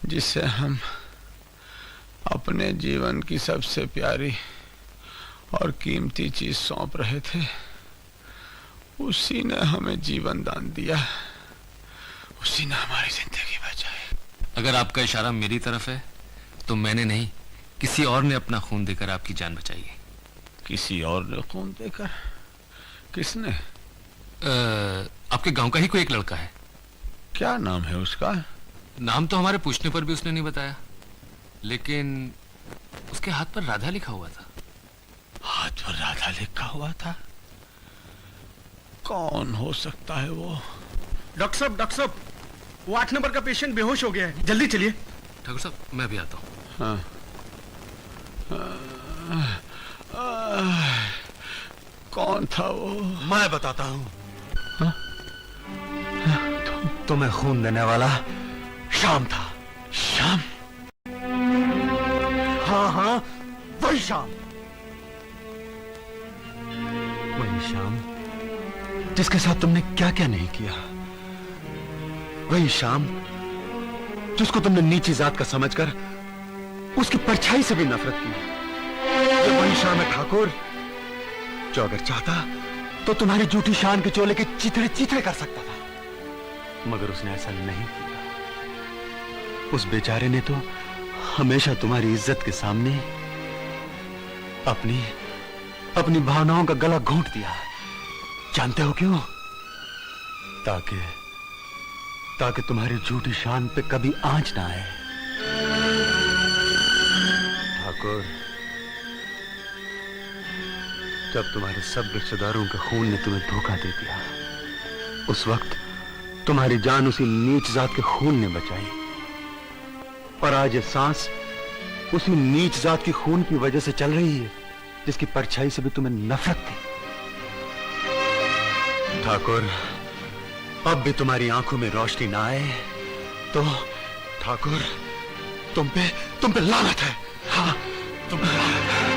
जिसे हम अपने जीवन की सबसे प्यारी और कीमती चीज सौंप रहे थे, उसी ने हमें जीवन दान दिया, उसी ने हमारी जिंदगी बचाई। अगर आपका इशारा मेरी तरफ है तो मैंने नहीं, किसी और ने अपना खून देकर आपकी जान बचाई है। किसी और ने खून देकर? किसने? आपके गांव का ही कोई एक लड़का है। क्या नाम है उसका? नाम तो हमारे पूछने पर भी उसने नहीं बताया, लेकिन उसके हाथ पर राधा लिखा हुआ था। हाथ पर राधा लिखा हुआ था? कौन हो सकता है वो? डॉक्टर साहब, वो 8 नंबर का पेशेंट बेहोश हो गया है, जल्दी चलिए। ठाकुर साहब, मैं भी आता हूँ। हाँ। कौन था वो? मैं बताता हूँ। तुम्हें खून देने वाला शाम था। शाम? हाँ, वही शाम। वही शाम जिसके साथ तुमने क्या क्या नहीं किया। वही शाम जिसको तुमने नीची जात का समझकर उसकी परछाई से भी नफरत की। ये वही शाम है ठाकुर जो अगर चाहता तो तुम्हारी झूठी शान के चोले के चिथड़े चिथड़े कर सकता था, मगर उसने ऐसा नहीं किया। उस बेचारे ने तो हमेशा तुम्हारी इज्जत के सामने अपनी भावनाओं का गला घोंट दिया। जानते हो क्यों? ताकि तुम्हारी झूठी शान पे कभी आंच ना आए। ठाकुर, जब तुम्हारे सब रिश्तेदारों के खून ने तुम्हें धोखा दे दिया, उस वक्त तुम्हारी जान उसी नीच जात के खून ने बचाई, और आज ये सांस उसी नीच जात की खून की वजह से चल रही है जिसकी परछाई से भी तुम्हें नफरत थी। ठाकुर, अब भी तुम्हारी आंखों में रोशनी ना आए तो ठाकुर तुम पे लानत है। हाँ, तुम पे लानत है।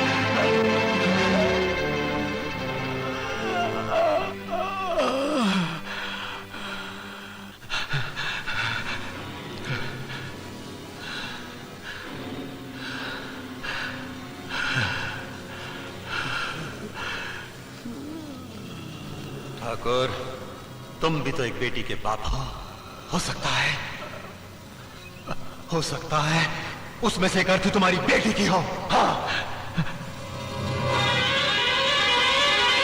ठाकुर, तुम भी तो एक बेटी के बाप हो सकता है उसमें से एक अर्थी तुम्हारी बेटी की हो। हाँ।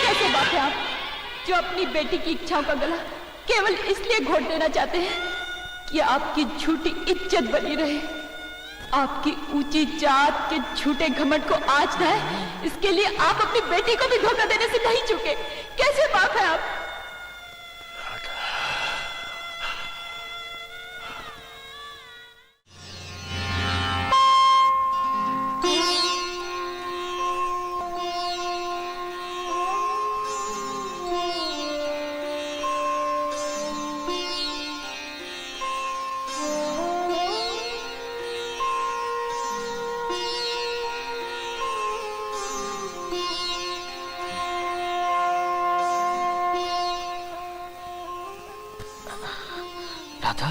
कैसे बात है आप, जो अपनी बेटी की इच्छाओं का गला केवल इसलिए घोट देना चाहते हैं कि आपकी झूठी इज्जत बनी रहे, आपकी ऊंची जात के झूठे घमंड को आज न है, इसके लिए आप अपनी बेटी को भी धोखा देने से नहीं चूके। कैसे बात है आप? राधा,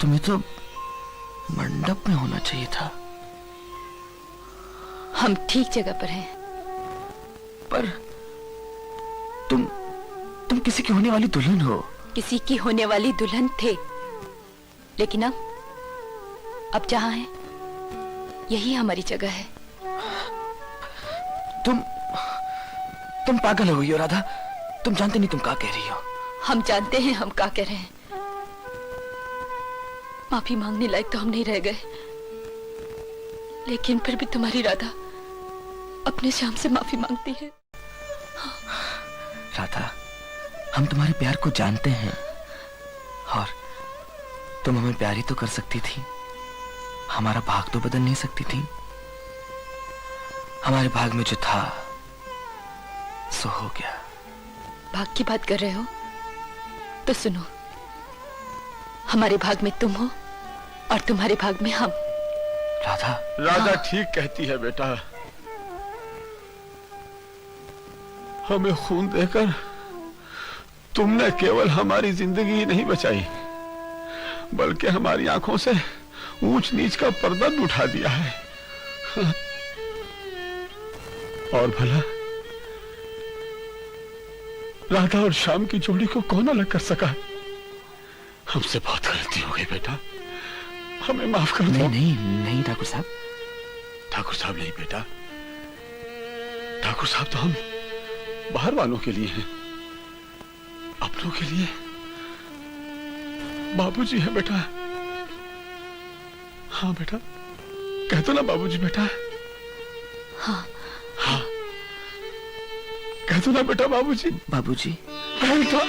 तुम्हें तो मंडप में होना चाहिए था। हम ठीक जगह पर हैं। पर तुम किसी की होने वाली दुल्हन हो। किसी की होने वाली दुल्हन थे, लेकिन अब जहां है यही हमारी जगह है। तुम पागल हो गई हो राधा। तुम जानते नहीं तुम क्या कह रही हो। हम जानते हैं हम क्या कह रहे हैं। माफी मांगने लायक तो हम नहीं रह गए, लेकिन फिर भी तुम्हारी राधा अपने श्याम से माफी मांगती है। राधा, हम तुम्हारे प्यार को जानते हैं, और तुम हमें प्यार ही तो कर सकती थी, हमारा भाग तो बदल नहीं सकती थी। हमारे भाग में जो था सो हो गया। भाग की बात कर रहे हो तो सुनो, हमारे भाग में तुम हो और तुम्हारे भाग में हम। राधा राधा ठीक कहती है बेटा। हमें खून देकर तुमने केवल हमारी जिंदगी ही नहीं बचाई, बल्कि हमारी आंखों से ऊंच नीच का पर्दा भी उठा दिया है। और भला राधा और श्याम की जोड़ी को कौन अलग कर सका है? हमसे बहुत गलती हो गई बेटा, हमें माफ कर दो। नहीं ठाकुर साहब। ठाकुर साहब नहीं बेटा, ठाकुर साहब तो हम बाहर वालों के लिए हैं, अपनों के लिए बाबूजी है बेटा। हाँ बेटा, कह दो ना बाबूजी बेटा। हाँ हाँ, कह दो ना बेटा बाबूजी। बाबूजी बेटा